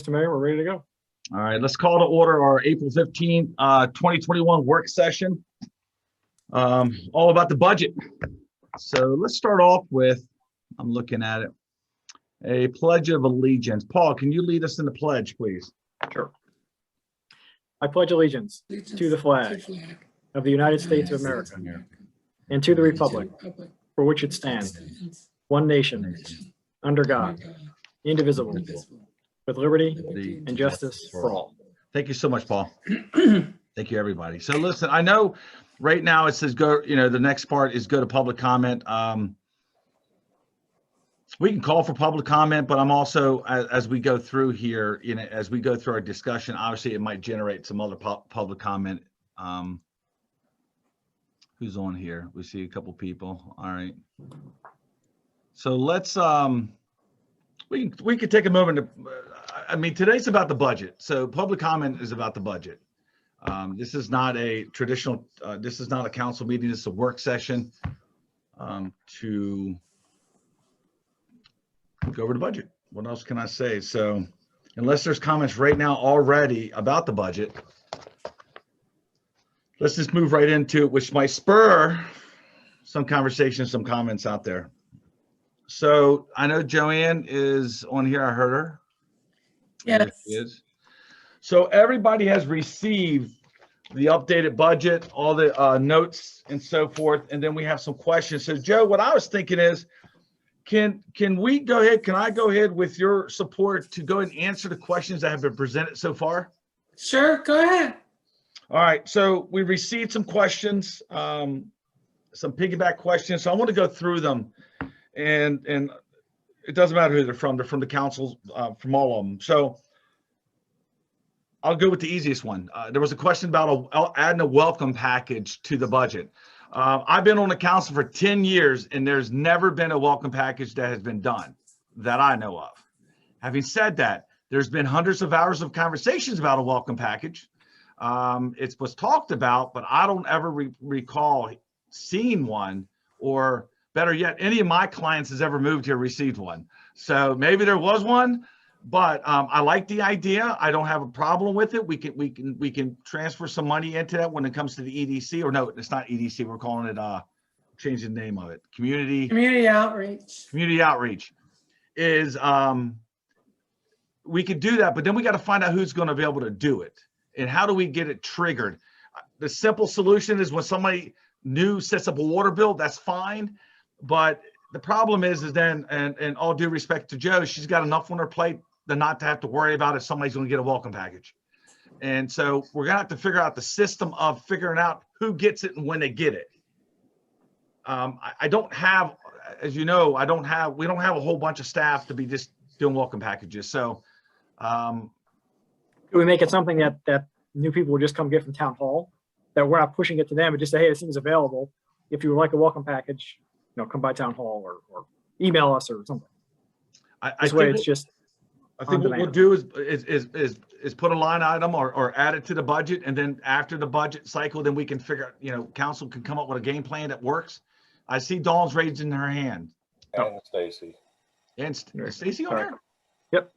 Mr. Mayor, we're ready to go. All right, let's call to order our April 15th, 2021 work session. All about the budget. So let's start off with, I'm looking at it, a pledge of allegiance. Paul, can you lead us in the pledge, please? Sure. I pledge allegiance to the flag of the United States of America and to the republic for which it stands, one nation, under God, indivisible, with liberty and justice for all. Thank you so much, Paul. Thank you, everybody. So listen, I know right now it says go, the next part is go to public comment. We can call for public comment, but I'm also, as we go through here, as we go through our discussion, obviously it might generate some other public comment. Who's on here? We see a couple people. All right. So let's, we could take a moment to, today's about the budget. So public comment is about the budget. This is not a traditional, this is not a council meeting. This is a work session to go over the budget. What else can I say? So unless there's comments right now already about the budget, let's just move right into it, which might spur some conversation, some comments out there. So I know Joanne is on here. I heard her. Yes. She is. So everybody has received the updated budget, all the notes and so forth. And then we have some questions. So Joe, what I was thinking is, can we go ahead? Can I go ahead with your support to go and answer the questions that have been presented so far? Sure, go ahead. All right. So we received some questions, some piggyback questions. So I want to go through them, and it doesn't matter who they're from. They're from the councils, from all of them. So I'll go with the easiest one. There was a question about adding a welcome package to the budget. I've been on the council for 10 years, and there's never been a welcome package that has been done that I know of. Having said that, there's been hundreds of hours of conversations about a welcome package. It was talked about, but I don't ever recall seeing one, or better yet, any of my clients has ever moved here received one. So maybe there was one, but I like the idea. I don't have a problem with it. We can transfer some money into that when it comes to the EDC, or no, it's not EDC. We're calling it changing the name of it. Community outreach. Community outreach is we could do that, but then we got to find out who's going to be able to do it and how do we get it triggered. The simple solution is when somebody new sets up a water bill, that's fine. But the problem is then, and all due respect to Joe, she's got enough on her plate to not to have to worry about if somebody's going to get a welcome package. And so we're going to have to figure out the system of figuring out who gets it and when they get it. I don't have, as you know, we don't have a whole bunch of staff to be just doing welcome packages. So Can we make it something that new people will just come get from town hall, that we're not pushing it to them, but just say, hey, this thing is available. If you would like a welcome package, come by town hall or email us or something. This way it's just, I think what we'll do is put a line item or add it to the budget, and then after the budget cycle, then we can figure out, council can come up with a game plan that works. I see Dawn's raising her hand. And Stacy. And Stacy on there? Yep.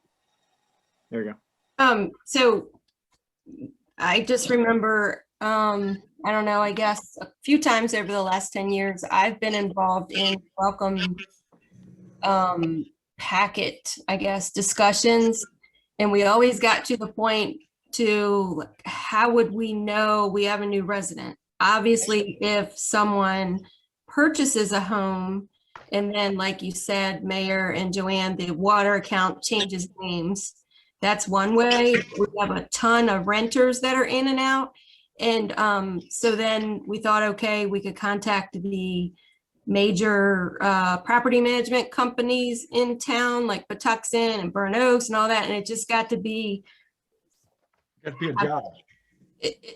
There you go. So I just remember, I don't know, I guess a few times over the last 10 years, I've been involved in welcome packet, I guess, discussions. And we always got to the point to how would we know we have a new resident? Obviously, if someone purchases a home and then, like you said, Mayor and Joanne, the water account changes names, that's one way. We have a ton of renters that are in and out. And so then we thought, okay, we could contact the major property management companies in town, like Patuxent and Burn Oaks and all that. And it just got to be a job.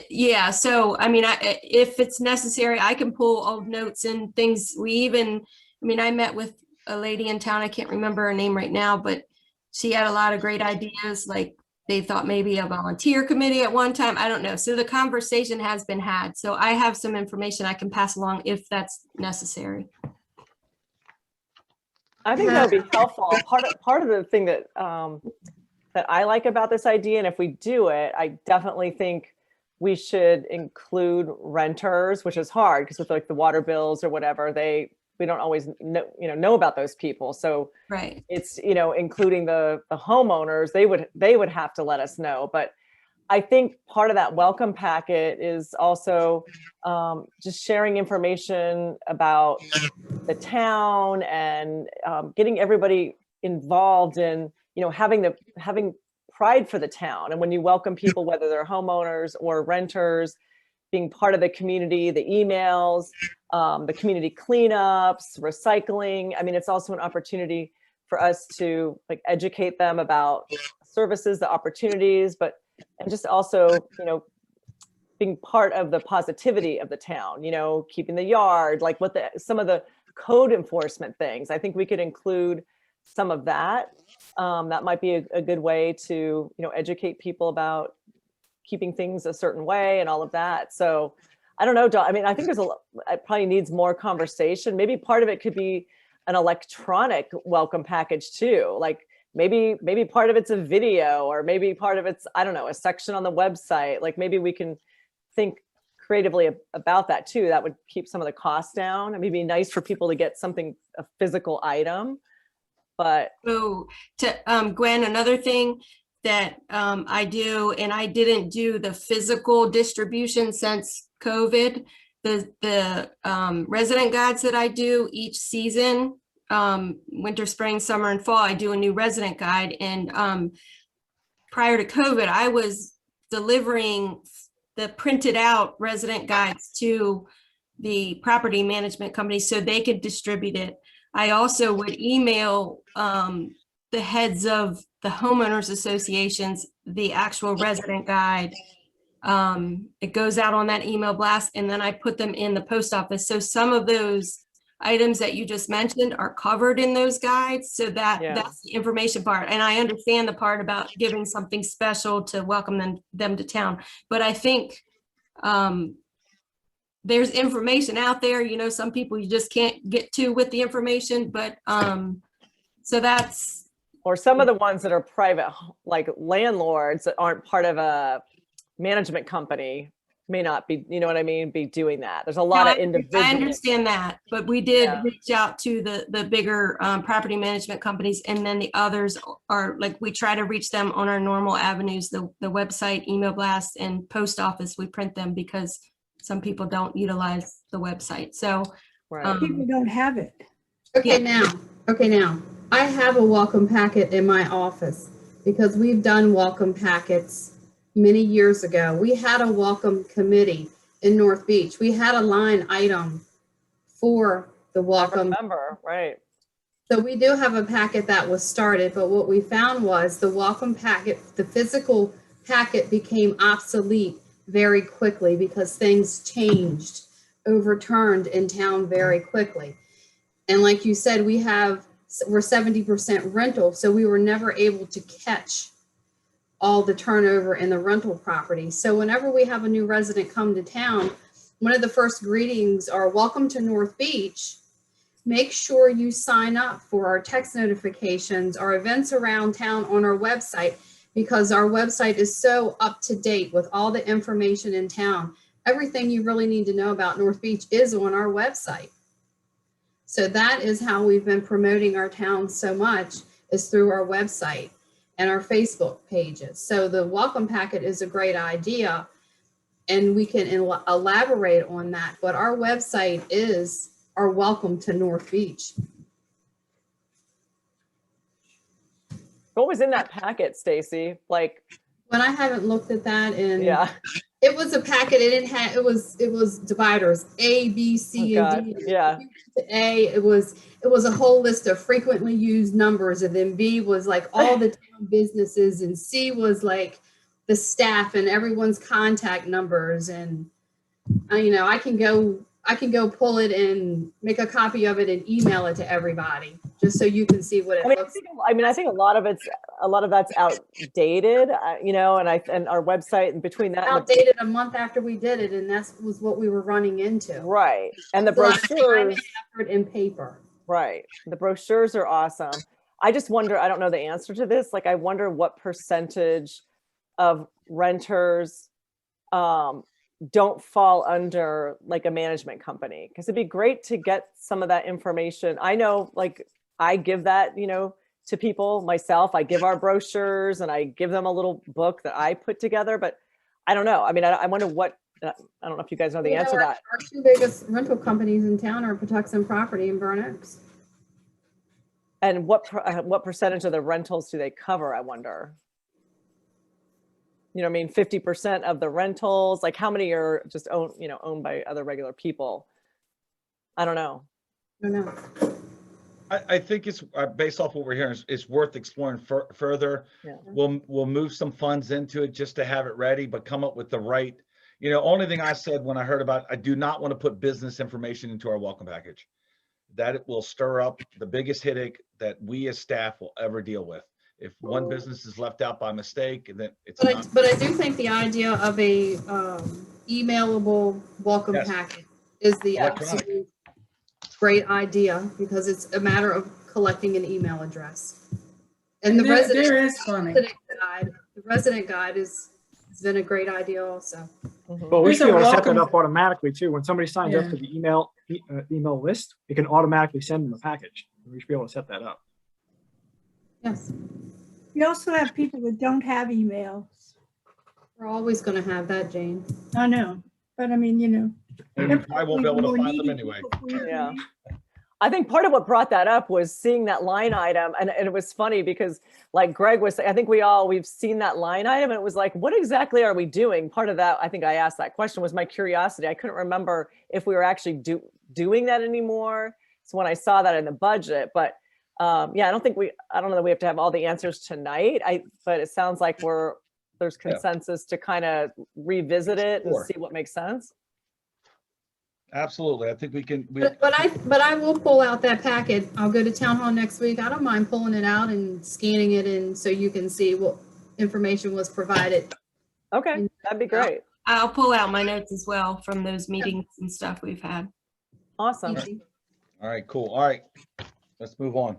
Yeah. So, if it's necessary, I can pull old notes and things. I met with a lady in town. I can't remember her name right now, but she had a lot of great ideas. Like, they thought maybe a volunteer committee at one time. I don't know. So the conversation has been had. So I have some information I can pass along if that's necessary. I think that would be helpful. Part of the thing that that I like about this idea, and if we do it, I definitely think we should include renters, which is hard because with like the water bills or whatever, we don't always know about those people. So Right. it's, including the homeowners, they would have to let us know. But I think part of that welcome packet is also just sharing information about the town and getting everybody involved in, having pride for the town. And when you welcome people, whether they're homeowners or renters, being part of the community, the emails, the community cleanups, recycling. I mean, it's also an opportunity for us to like educate them about services, the opportunities, and just also, being part of the positivity of the town, keeping the yard, like some of the code enforcement things. I think we could include some of that. That might be a good way to, educate people about keeping things a certain way and all of that. So I don't know, Dawn. I mean, I think it probably needs more conversation. Maybe part of it could be an electronic welcome package too. Like maybe part of it's a video, or maybe part of it's, I don't know, a section on the website. Like maybe we can think creatively about that too. That would keep some of the costs down. It may be nice for people to get a physical item, but. So Gwen, another thing that I do, and I didn't do the physical distribution since COVID, the resident guides that I do each season, winter, spring, summer, and fall, I do a new resident guide. And prior to COVID, I was delivering the printed out resident guides to the property management company so they could distribute it. I also would email the heads of the homeowners associations the actual resident guide. It goes out on that email blast, and then I put them in the post office. So some of those items that you just mentioned are covered in those guides. So that's the information part. And I understand the part about giving something special to welcome them to town. But I think there's information out there, some people you just can't get to with the information, but so that's. Or some of the ones that are private, like landlords that aren't part of a management company may not be, be doing that. There's a lot of individuals. I understand that, but we did reach out to the bigger property management companies, and then the others are like, we try to reach them on our normal avenues, the website, email blast, and post office. We print them because some people don't utilize the website. So people don't have it. Okay, now I have a welcome packet in my office because we've done welcome packets many years ago. We had a welcome committee in North Beach. We had a line item for the welcome. I remember, right. So we do have a packet that was started, but what we found was the welcome packet, the physical packet became obsolete very quickly because things changed, overturned in town very quickly. And like you said, we're 70% rental, so we were never able to catch all the turnover in the rental property. So whenever we have a new resident come to town, one of the first greetings are welcome to North Beach. Make sure you sign up for our text notifications, our events around town on our website, because our website is so up to date with all the information in town. Everything you really need to know about North Beach is on our website. So that is how we've been promoting our town so much, is through our website and our Facebook pages. So the welcome packet is a great idea, and we can elaborate on that. But our website is our welcome to North Beach. What was in that packet, Stacy? Like, when I haven't looked at that, and yeah, it was a packet. It was dividers A, B, C, and D. Yeah. A, it was a whole list of frequently used numbers, and then B was like all the town businesses, and C was like the staff and everyone's contact numbers. And I can go pull it and make a copy of it and email it to everybody just so you can see what it looks like. I think a lot of that's outdated, and our website, and between that outdated a month after we did it, and that was what we were running into. Right. And the brochures in paper. Right. The brochures are awesome. I just wonder, I don't know the answer to this. Like, I wonder what percentage of renters don't fall under like a management company. Because it'd be great to get some of that information. I know, like, I give that, to people myself. I give our brochures and I give them a little book that I put together, but I don't know. I mean, I wonder what, I don't know if you guys know the answer to that. Our two biggest rental companies in town are Patuxent Property and Burn Oaks. And what percentage of the rentals do they cover, I wonder? You know what I mean? 50% of the rentals, like how many are just owned by other regular people? I don't know. I don't know. I think it's based off what we're hearing, it's worth exploring further. Yeah. We'll move some funds into it just to have it ready, but come up with the right, only thing I said when I heard about, I do not want to put business information into our welcome package. That it will stir up the biggest headache that we as staff will ever deal with. If one business is left out by mistake, and then it's not. But I do think the idea of a emailable welcome Yes. packet is the Electronic. absolute great idea, because it's a matter of collecting an email address. And the There is funny. resident guide has been a great idea also. But we There's should be a able to set that welcome- up automatically too. When somebody signs up Yeah. to the email list, it can automatically send them a package. We should be able to set that up. Yes, We also have people that don't have emails. we're always going to have that, Jane. I know, but I mean, And you probably won't be able to find them anyway. Yeah. I think part of what brought that up was seeing that line item. And it was funny because like Greg was saying, I think we've seen that line item and it was like, what exactly are we doing? Part of that, I think I asked that question, was my curiosity. I couldn't remember if we were actually doing that anymore. So when I saw that in the budget, but yeah, I don't know that we have to have all the answers tonight. But it sounds like there's consensus to kind of revisit it and Sure. see what makes sense. Absolutely. I think we can. But I will pull out that packet. I'll go to town hall next week. I don't mind pulling it out and scanning it in so you can see what information was provided. Okay, that'd be great. I'll pull out my notes as well from those meetings and stuff we've had. Awesome. Easy. All right, cool. All right, let's move on.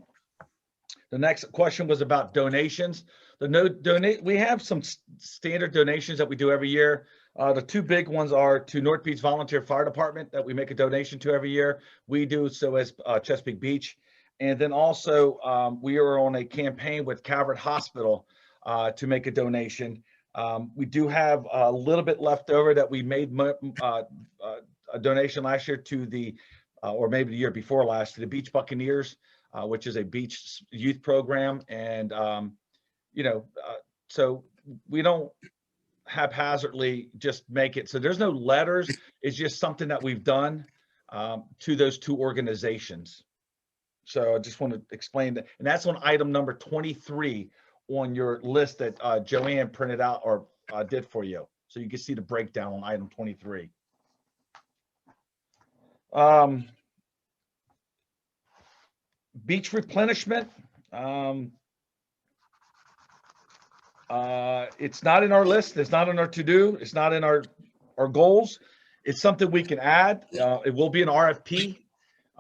The next question was about donations. We have some standard donations that we do every year. The two big ones are to North Beach Volunteer Fire Department that we make a donation to every year. We do so as Chesapeake Beach. And then also we are on a campaign with Calvert Hospital to make a donation. We do have a little bit left over that we made a donation last year to the, or maybe the year before last, to the Beach Buccaneers, which is a beach youth program. And, so we don't haphazardly just make it. So there's no letters. It's just something that we've done to those two organizations. So I just want to explain that. And that's on item number 23 on your list that Joanne printed out or did for you. So you can see the breakdown on item 23. Beach replenishment. It's not in our list. It's not on our to-do. It's not in our goals. It's something we can add. It will be an RFP.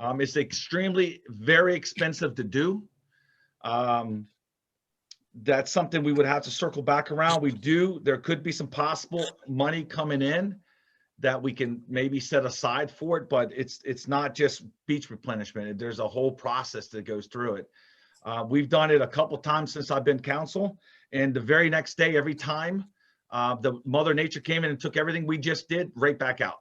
It's extremely very expensive to do. That's something we would have to circle back around. There could be some possible money coming in that we can maybe set aside for it, but it's not just beach replenishment. There's a whole process that goes through it. We've done it a couple times since I've been council, and the very next day, every time, the Mother Nature came in and took everything we just did right back out.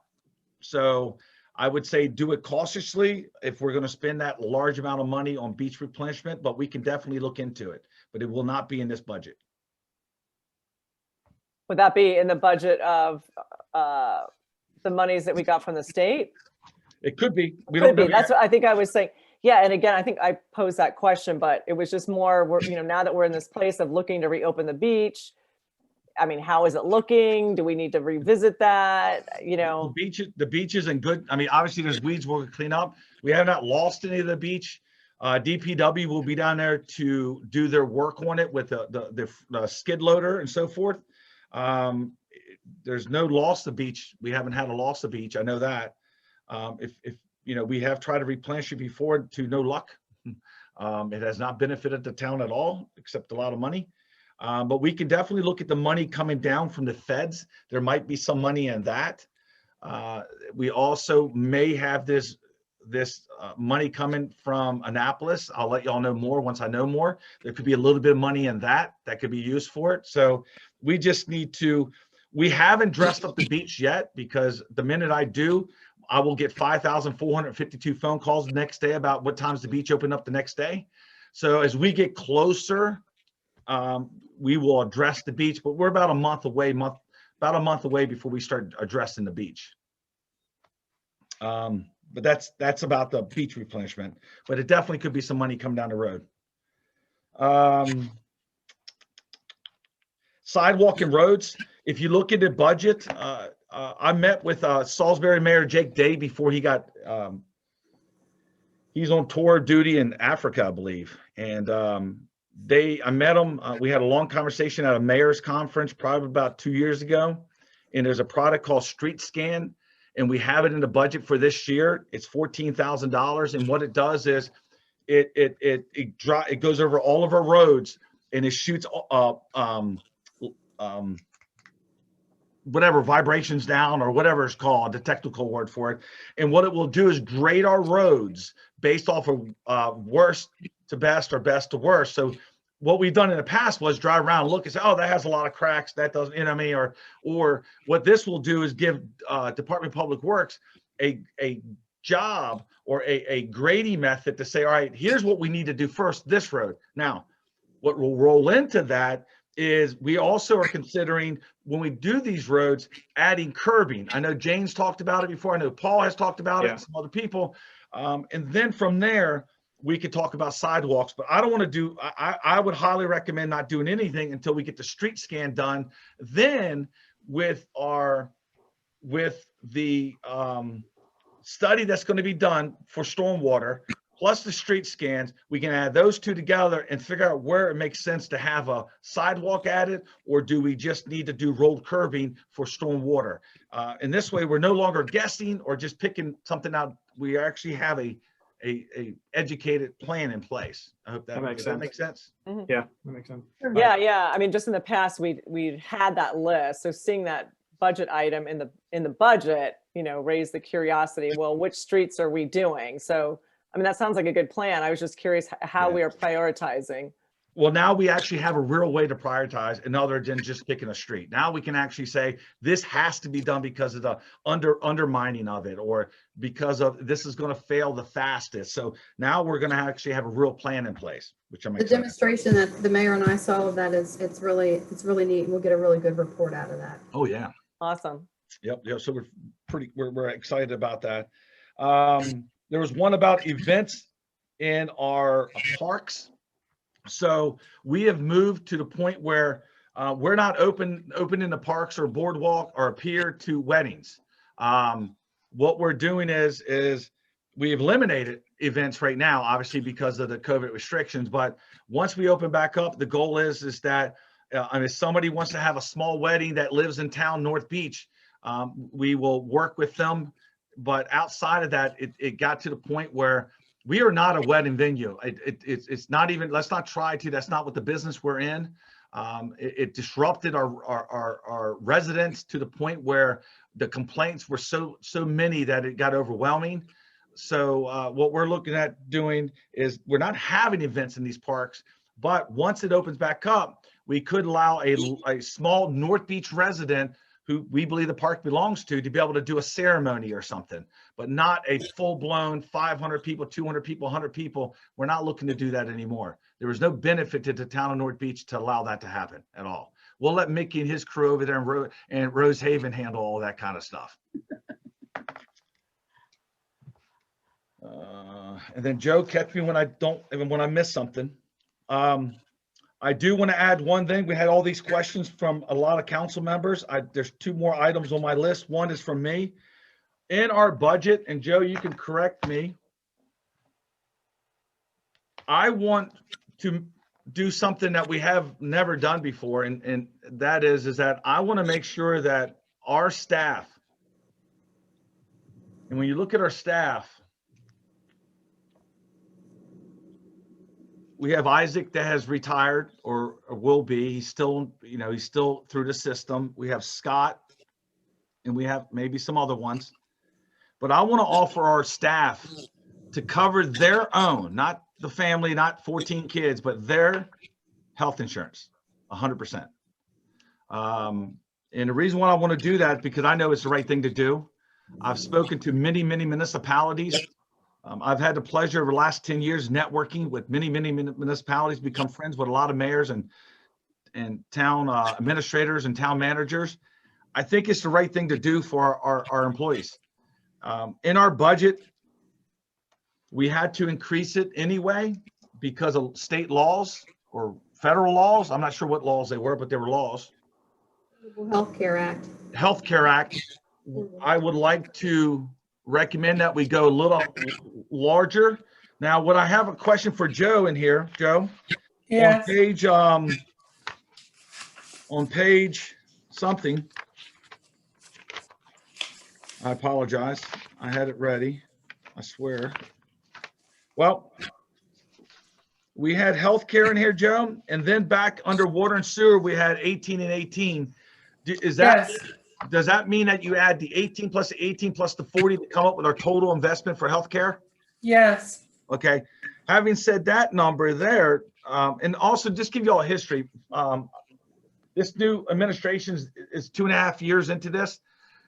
So I would say do it cautiously if we're going to spend that large amount of money on beach replenishment, but we can definitely look into it, but it will not be in this budget. Would that be in the budget of the monies that we got from the state? It could be. We Could don't know be. That's yet. what I think I was saying. Yeah, and again, I think I posed that question, but it was just more, now that we're in this place of looking to reopen the beach, I mean, how is it looking? Do we need to revisit that? The beach is in good. I mean, obviously there's weeds we'll clean up. We have not lost any of the beach. DPW will be down there to do their work on it with the skid loader and so forth. There's no loss of beach. We haven't had a loss of beach. I know that. If we have tried to replenish it before to no luck. It has not benefited the town at all, except a lot of money. But we can definitely look at the money coming down from the feds. There might be some money in that. We also may have this money coming from Annapolis. I'll let y'all know more once I know more. There could be a little bit of money in that could be used for it. So we just need to, we haven't dressed up the beach yet, because the minute I do, I will get 5,452 phone calls the next day about what time's the beach open up the next day. So as we get closer, we will address the beach, but we're about a month away before we start addressing the beach. But that's about the beach replenishment, but it definitely could be some money coming down the road. Sidewalk and roads. If you look at the budget, I met with Salisbury Mayor Jake Day before he got, he's on tour duty in Africa, I believe. And I met him. We had a long conversation at a mayor's conference probably about 2 years ago. And there's a product called Street Scan, and we have it in the budget for this year. It's $14,000, and what it does is it goes over all of our roads, and it shoots whatever vibrations down, or whatever it's called, the technical word for it. And what it will do is grade our roads based off of worst to best or best to worst. So what we've done in the past was drive around and look and say, oh, that has a lot of cracks, that doesn't, you know what I mean? Or what this will do is give Department of Public Works a job or a grading method to say, all right, here's what we need to do first, this road. Now, what will roll into that is we also are considering, when we do these roads, adding curbing. I know Jane's talked about it before. I know Paul has talked about it, and some other people. And then from there, we could talk about sidewalks, but I don't want to do, I would highly recommend not doing anything until we get the street scan done. Then with the study that's going to be done for stormwater, plus the street scans, we can add those two together and figure out where it makes sense to have a sidewalk added, or do we just need to do rolled curbing for stormwater? And this way, we're no longer guessing or just picking something out. We actually have a educated plan in place. I hope that makes sense. Mm-hmm. Yeah, that makes sense. Yeah. I mean, just in the past, we'd had that list. So seeing that budget item in the budget, raised the curiosity. Well, which streets are we doing? So, I mean, that sounds like a good plan. I was just curious how we are prioritizing. Well, now we actually have a real way to prioritize, and other than just picking a street. Now we can actually say this has to be done because of the undermining of it, or because of this is going to fail the fastest. So now we're going to actually have a real plan in place, which I'm excited. The demonstration that the mayor and I saw of that it's really neat. We'll get a really good report out of that. Oh yeah. Awesome. Yep. So we're excited about that. There was one about events in our parks. So we have moved to the point where we're not open in the parks or boardwalk or a pier to weddings. What we're doing is we've eliminated events right now, obviously because of the COVID restrictions. But once we open back up, the goal is that if somebody wants to have a small wedding that lives in town, North Beach, we will work with them. But outside of that, it got to the point where we are not a wedding venue. It's not even, let's not try to, that's not what the business we're in. It disrupted our residents to the point where the complaints were so many that it got overwhelming. So what we're looking at doing is we're not having events in these parks, but once it opens back up, we could allow a small North Beach resident who we believe the park belongs to be able to do a ceremony or something, but not a full-blown 500 people, 200 people, 100 people. We're not looking to do that anymore. There was no benefit to the town of North Beach to allow that to happen at all. We'll let Mickey and his crew over there and Rose Haven handle all that kind of stuff. And then Joe, catch me when I miss something. I do want to add one thing. We had all these questions from a lot of council members. There's two more items on my list. One is from me. In our budget, and Joe, you can correct me, I want to do something that we have never done before, and that is that I want to make sure that our staff, and when you look at our staff, we have Isaac that has retired or will be. He's still, he's still through the system. We have Scott, and we have maybe some other ones. But I want to offer our staff to cover their own, not the family, not 14 kids, but their health insurance, 100%. And the reason why I want to do that is because I know it's the right thing to do. I've spoken to many, many municipalities. I've had the pleasure over the last 10 years networking with many, many municipalities, become friends with a lot of mayors and town administrators and town managers. I think it's the right thing to do for our employees. In our budget, we had to increase it anyway because of state laws or federal laws. I'm not sure what laws they were, but they were laws. Healthcare Act. Healthcare Act. I would like to recommend that we go a little larger. Now, what I have a question for Joe in here, Joe. Yes. On page something. I apologize. I had it ready. I swear. Well, we had healthcare in here, Joe, and then back under water and sewer, we had 18 and 18. Is that? Yes. Does that mean that you add the 18 plus the 18 plus the 40 to come up with our total investment for healthcare? Yes. Okay. Having said that number there, and also just give you all a history. This new administration is 2.5 years into this.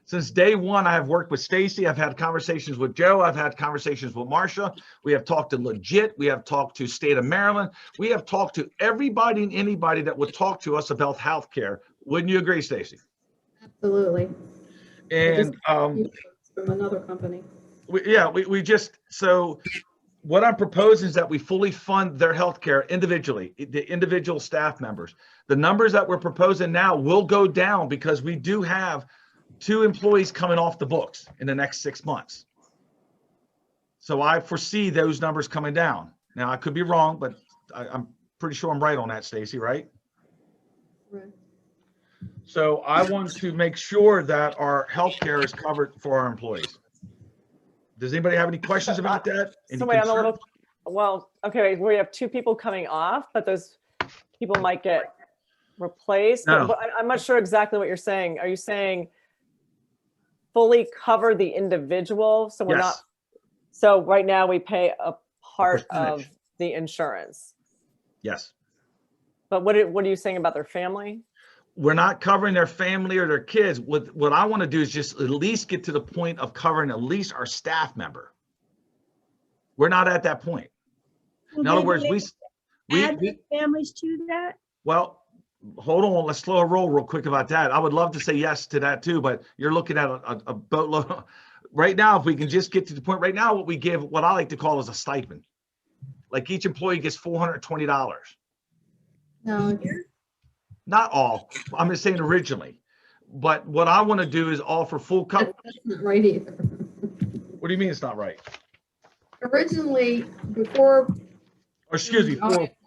Since day one, I have worked with Stacy. I've had conversations with Joe. I've had conversations with Marcia. We have talked to Legit. We have talked to State of Maryland. We have talked to everybody and anybody that would talk to us about healthcare. Wouldn't you agree, Stacy? Absolutely. And From another company. So what I'm proposing is that we fully fund their healthcare individually, the individual staff members. The numbers that we're proposing now will go down because we do have 2 employees coming off the books in the next 6 months. So I foresee those numbers coming down. Now I could be wrong, but I'm pretty sure I'm right on that, Stacy, right? Right. So I want to make sure that our healthcare is covered for our employees. Does anybody have any questions about that? So wait, I'm a little, well, okay, we have 2 people coming off, but those people might get replaced. No. But I'm not sure exactly what you're saying. Are you saying fully cover the individual? So we're not, Yes. so right now we pay a part percentage. of the insurance. Yes. But what are you saying about their family? We're not covering their family or their kids. What I want to do is just at least get to the point of covering at least our staff member. We're not at that point. In other words, Add the families to that? well, hold on, let's slow a roll real quick about that. I would love to say yes to that too, but you're looking at a boatload. Right now, if we can just get to the point right now, what we give, what I like to call is a stipend. Like each employee gets $420. No, Not all, I'm just saying originally. But what I want to do is offer full cover. that's not right either. What do you mean it's not right? Originally, before Or excuse me,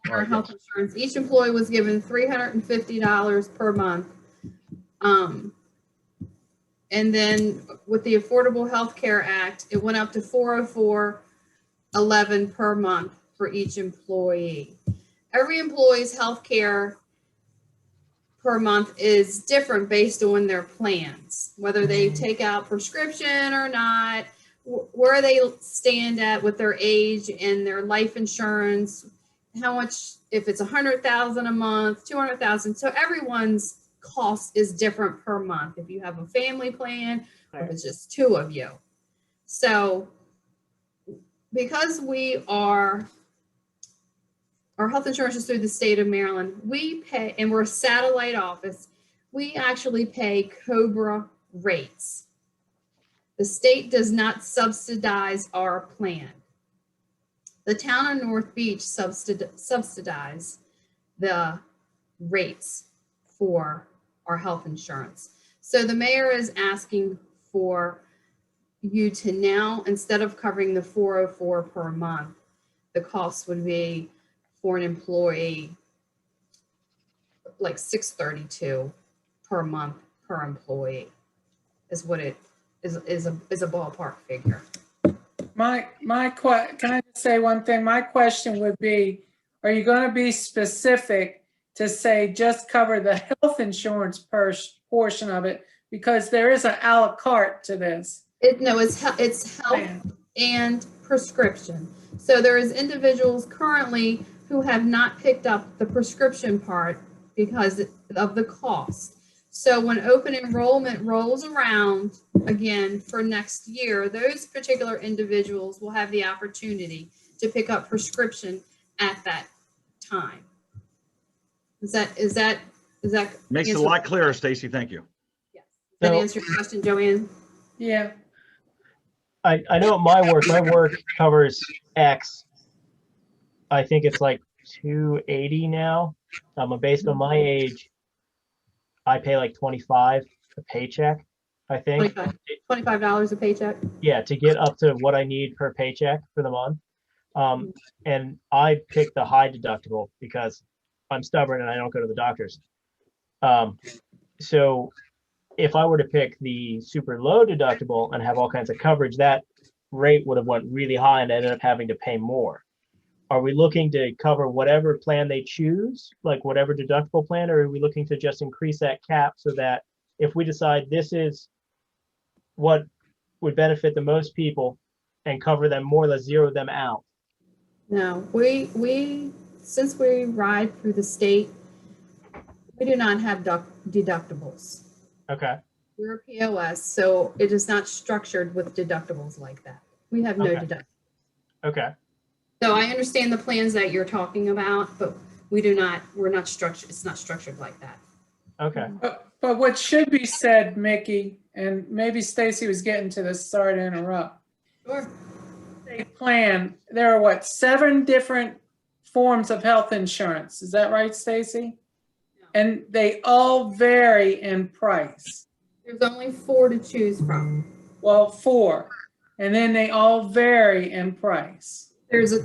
our health insurance, each employee was given $350 per month. And then with the Affordable Health Care Act, it went up to $404.11 per month for each employee. Every employee's health care per month is different based on their plans, whether they take out prescription or not, where they stand at with their age and their life insurance, how much, if it's 100,000 a month, 200,000. So everyone's cost is different per month. If you have a family plan, or if it's just 2 of you. So because our health insurance is through the state of Maryland, we pay, and we're a satellite office, we actually pay COBRA rates. The state does not subsidize our plan. The town of North Beach subsidize the rates for our health insurance. So the mayor is asking for you to now, instead of covering the $404 per month, the cost would be for an employee like $632 per month per employee is what it is a ballpark figure. Can I just say one thing? My question would be, are you going to be specific to say just cover the health insurance portion of it? Because there is an a la carte to this. It's health plan. and prescription. So there is individuals currently who have not picked up the prescription part because of the cost. So when open enrollment rolls around again for next year, those particular individuals will have the opportunity to pick up prescription at that time. Is that Makes it a lot clearer, Stacy. Thank you. Yes. Does that So- answer your question, Joanne? Yeah. I know my work covers X. I think it's like 280 now. Based on my age, I pay like 25 a paycheck, I think. $25 a paycheck. Yeah, to get up to what I need per paycheck for the month. And I picked the high deductible because I'm stubborn and I don't go to the doctors. So if I were to pick the super low deductible and have all kinds of coverage, that rate would have went really high and ended up having to pay more. Are we looking to cover whatever plan they choose, like whatever deductible plan, or are we looking to just increase that cap so that if we decide this is what would benefit the most people and cover them more or less, zero them out? No, since we ride through the state, we do not have deductibles. Okay. We're a POS, so it is not structured with deductibles like that. We have no Okay. deductibles. Okay. So I understand the plans that you're talking about, but we're not structured, it's not structured like that. Okay. But what should be said, Mickey, and maybe Stacy was getting to this, sorry to interrupt. Sure. State plan, there are what, 7 different forms of health insurance. Is that right, Stacy? No. And they all vary in price. There's only 4 to choose from. Well, 4, and then they all vary in price. There's 2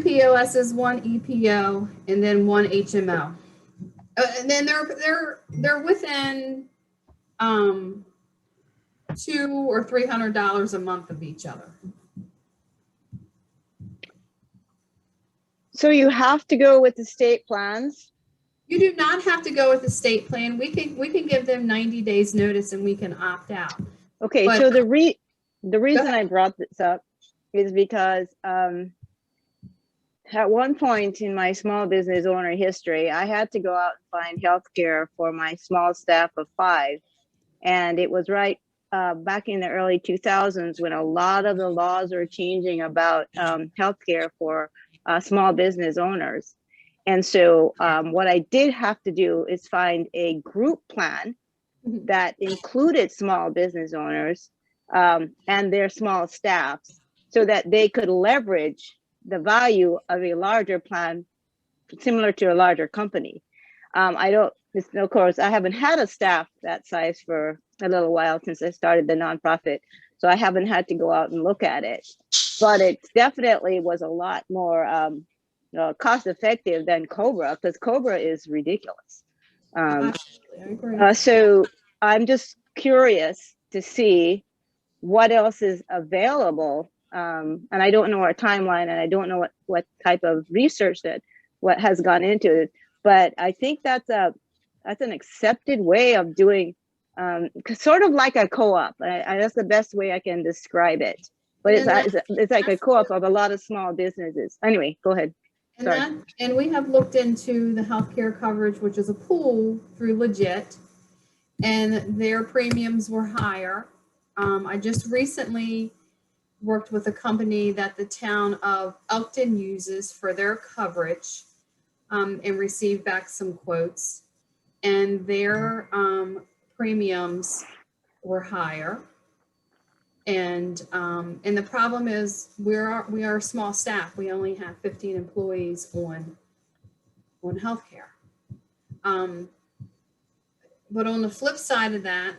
POSs, 1 EPO, and then 1 HMO. And then they're within $200 or $300 a month of each other. So you have to go with the state plans? You do not have to go with the state plan. We can give them 90 days notice and we can opt out. Okay, But- so the reason ahead. I brought this up is because at one point in my small business owner history, I had to go out and find healthcare for my small staff of 5. And it was right back in the early 2000s when a lot of the laws were changing about healthcare for small business owners. And so what I did have to do is find a group plan that included small business owners and their small staffs so that they could leverage the value of a larger plan similar to a larger company. Of course, I haven't had a staff that size for a little while since I started the nonprofit, so I haven't had to go out and look at it. But it definitely was a lot more cost effective than Cobra, because Cobra is ridiculous. Absolutely, I agree. So I'm just curious to see what else is available. And I don't know our timeline, and I don't know what type of research what has gone into it. But I think that's an accepted way of doing, sort of like a co-op. That's the best way I can describe it. But it's like a co-op of a lot of small businesses. Anyway, go ahead. And we have looked into the healthcare coverage, which is a pool through Legit, and their premiums were higher. I just recently worked with a company that the town of Elkton uses for their coverage and received back some quotes, and their premiums were higher. And the problem is we are a small staff. We only have 15 employees on healthcare. But on the flip side of that,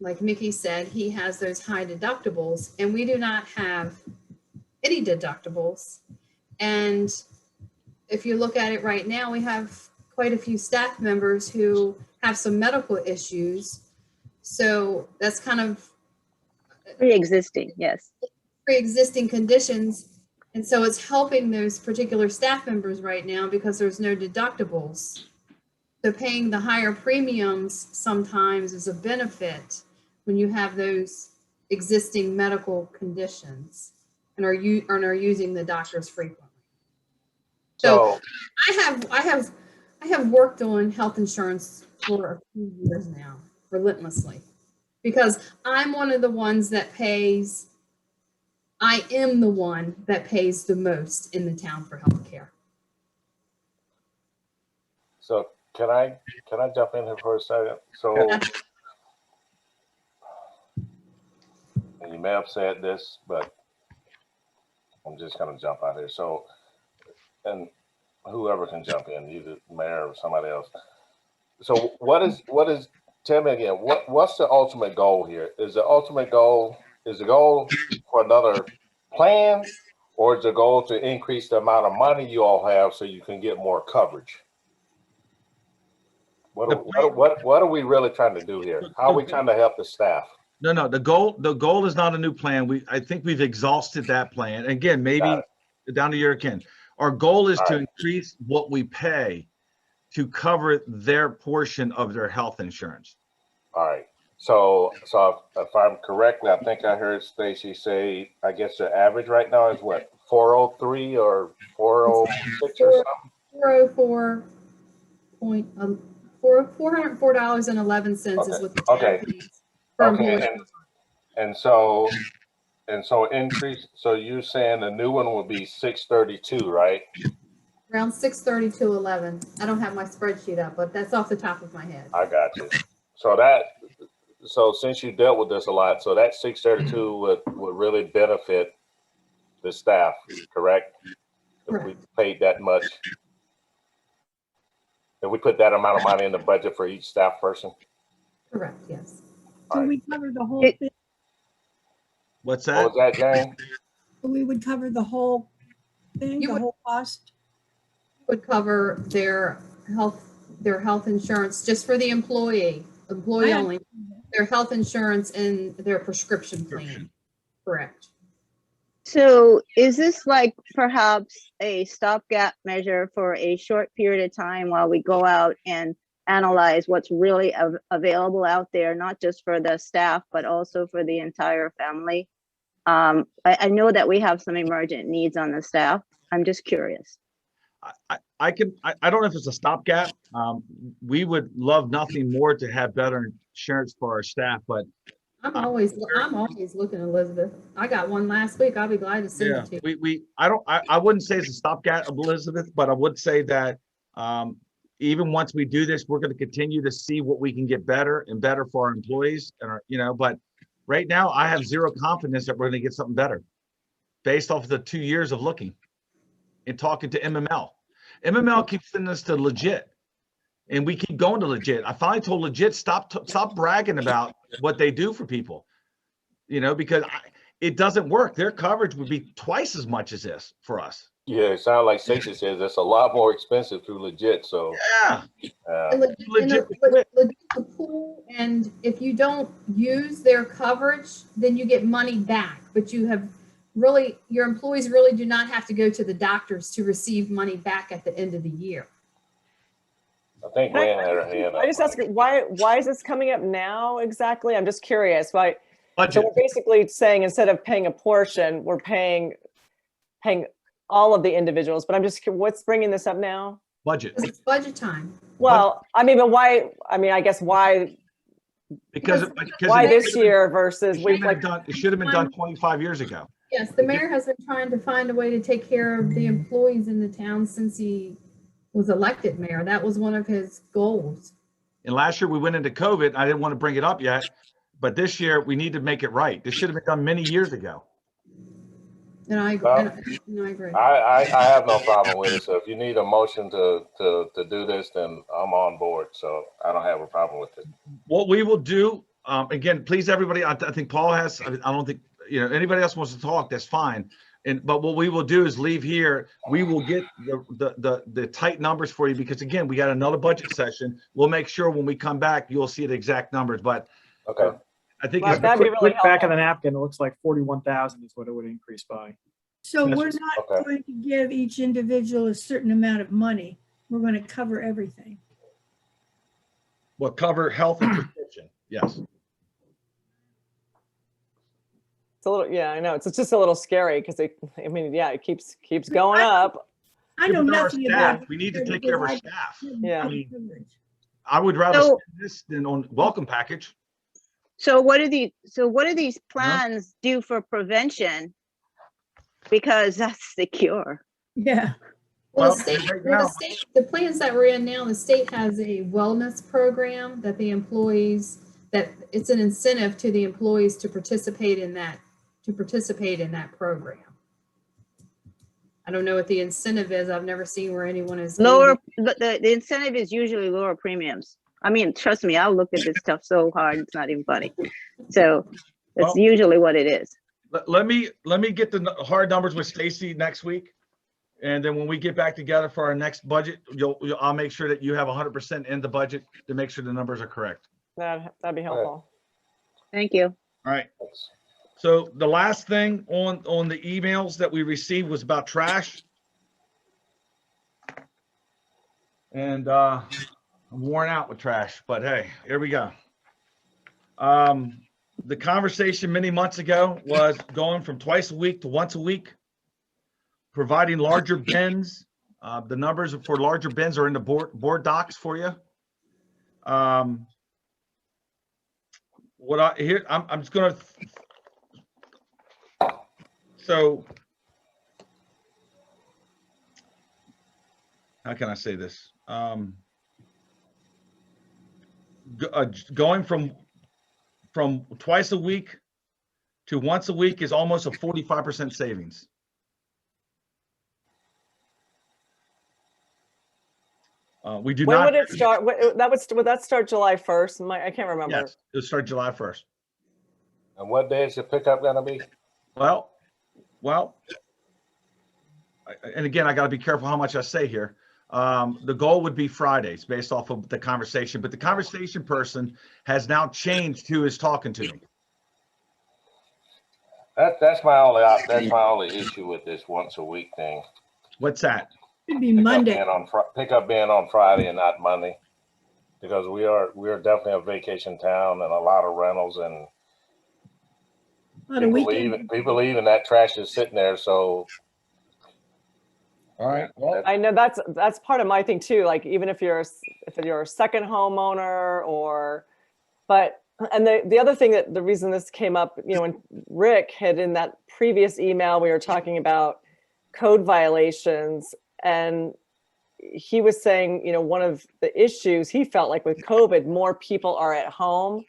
like Mickey said, he has those high deductibles, and we do not have any deductibles. And if you look at it right now, we have quite a few staff members who have some medical issues. So that's kind of Pre-existing, yes. pre-existing conditions. And so it's helping those particular staff members right now because there's no deductibles. So paying the higher premiums sometimes is a benefit when you have those existing medical conditions and are using the doctors frequently. So I have worked on health insurance for a few years now, relentlessly, because I'm one of the ones that pays. I am the one that pays the most in the town for healthcare. So can I jump in here for a second? So, and you may have said this, but I'm just gonna jump out here. So, and whoever can jump in, either the mayor or somebody else. So what is, tell me again, what's the ultimate goal here? Is the goal for another plan, or is the goal to increase the amount of money you all have so you can get more coverage? What are we really trying to do here? How are we trying to help the staff? No, the goal is not a new plan. I think we've exhausted that plan. Again, maybe down to your kin. Our goal is to increase what we pay to cover their portion of their health insurance. All right. So if I'm correctly, I think I heard Stacy say, I guess the average right now is what, 403 or 406 or something? $404.11 is what the town pays for employees. And so increase. So you're saying the new one will be 632, right? Around 632.11. I don't have my spreadsheet up, but that's off the top of my head. I got you. So since you dealt with this a lot, so that 632 would really benefit the staff, correct? If we paid that much, if we put that amount of money in the budget for each staff person? Correct, yes. So we cover the whole thing. What's that? What was that, Jane? We would cover the whole thing, the whole cost. Would cover their health insurance just for the employee only, their health insurance and their prescription plan. Correct. So is this like perhaps a stopgap measure for a short period of time while we go out and analyze what's really available out there, not just for the staff, but also for the entire family? I know that we have some emergent needs on the staff. I'm just curious. I don't know if it's a stopgap. We would love nothing more to have better insurance for our staff, but I'm always looking, Elizabeth. I got one last week. I'll be glad to send it to you. I wouldn't say it's a stopgap, Elizabeth, but I would say that even once we do this, we're going to continue to see what we can get better and better for our employees and our, but right now I have zero confidence that we're going to get something better based off of the 2 years of looking and talking to MML. MML keeps sending us to legit, and we keep going to legit. I finally told legit, stop bragging about what they do for people, because it doesn't work. Their coverage would be twice as much as this for us. Yeah, it sounds like Stacey says it's a lot more expensive through legit. So yeah, legit the pool, and if you don't use their coverage, then you get money back. But your employees really do not have to go to the doctors to receive money back at the end of the year. I think Glenn had her hand up. I just ask, why is this coming up now exactly? I'm just curious. Why? Budget. So we're basically saying instead of paying a portion, we're paying all of the individuals. But I'm just, what's bringing this up now? Budget. It's budget time. Well, but why? I guess why? Because why this year versus it should have been done 25 years ago. Yes, the mayor has been trying to find a way to take care of the employees in the town since he was elected mayor. That was one of his goals. And last year we went into COVID. I didn't want to bring it up yet, but this year we need to make it right. This should have been done many years ago. And I agree. I agree. I have no problem with it. So if you need a motion to do this, then I'm on board. So I don't have a problem with it. What we will do, again, please, everybody, I think Paul has, I don't think, anybody else wants to talk, that's fine. But what we will do is leave here. We will get the tight numbers for you because again, we got another budget session. We'll make sure when we come back, you'll see the exact numbers. But okay, I think Well, that'd be really Quick back of helpful. the napkin, it looks like 41,000 is what it would increase by. So Yes. we're not Okay. going to give each individual a certain amount of money. We're going to cover everything. Will cover health and prescription. Yes. It's a little, yeah, I know. It's just a little scary because I mean, yeah, it keeps going up. I know But there are nothing staff. about. We need to take care of our because staff. Yeah. I mean, I would rather So- spend this than on welcome package. So what do these plans do for prevention? Because that's the cure. Yeah. Well, Well, the state, right well, now- the state, the plans that we're in now, the state has a wellness program that the employees, that it's an incentive to the employees to participate in that program. I don't know what the incentive is. I've never seen where anyone is. Lower, the incentive is usually lower premiums. I mean, trust me, I'll look at this stuff so hard, it's not even funny. So that's Well- usually what it is. Let me get the hard numbers with Stacy next week. And then when we get back together for our next budget, I'll make sure that you have 100% in the budget to make sure the numbers are correct. That'd be helpful. Thank you. All right. So the last thing on the emails that we received was about trash. And I'm worn out with trash, but hey, here we go. The conversation many months ago was going from twice a week to once a week, providing larger bins. The numbers for larger bins are in the board docs for you. I'm just gonna. So, how can I say this? Going from twice a week to once a week is almost a 45% savings. We do When not. would it start? Would that start July 1st? I can't remember. Yes, it'll start July 1st. And what day is your pickup gonna be? Well, and again, I got to be careful how much I say here. The goal would be Fridays based off of the conversation, but the conversation person has now changed who is talking to me. That's my only issue with this once a week thing. What's that? Could be Monday. Pickup being on Friday and not Monday, because we are definitely a vacation town and a lot of rentals, and On a weekend. people leaving that trash is sitting there. So, All right. Well, I know that's part of my thing too. Like even if you're a second homeowner and the other thing that the reason this came up, when Rick had in that previous email, we were talking about code violations, and he was saying, one of the issues he felt like with COVID, more people are at home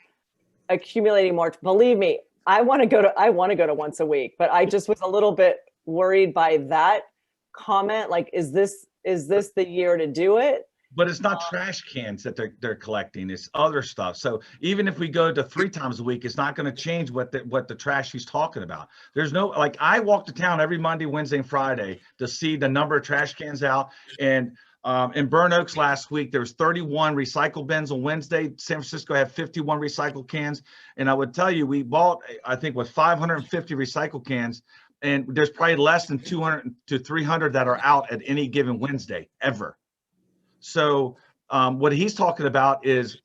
accumulating more. Believe me, I want to go to once a week, but I just was a little bit worried by that comment. Like, is this the year to do it? but it's not trash cans that they're collecting. It's other stuff. So even if we go to 3 times a week, it's not going to change what the trash he's talking about. There's no, like, I walk to town every Monday, Wednesday, and Friday to see the number of trash cans out. And in Burn Oaks last week, there was 31 recycle bins on Wednesday. San Francisco had 51 recycle cans. And I would tell you, we bought, I think, with 550 recycle cans. And there's probably less than 200 to 300 that are out at any given Wednesday ever. So what he's talking about is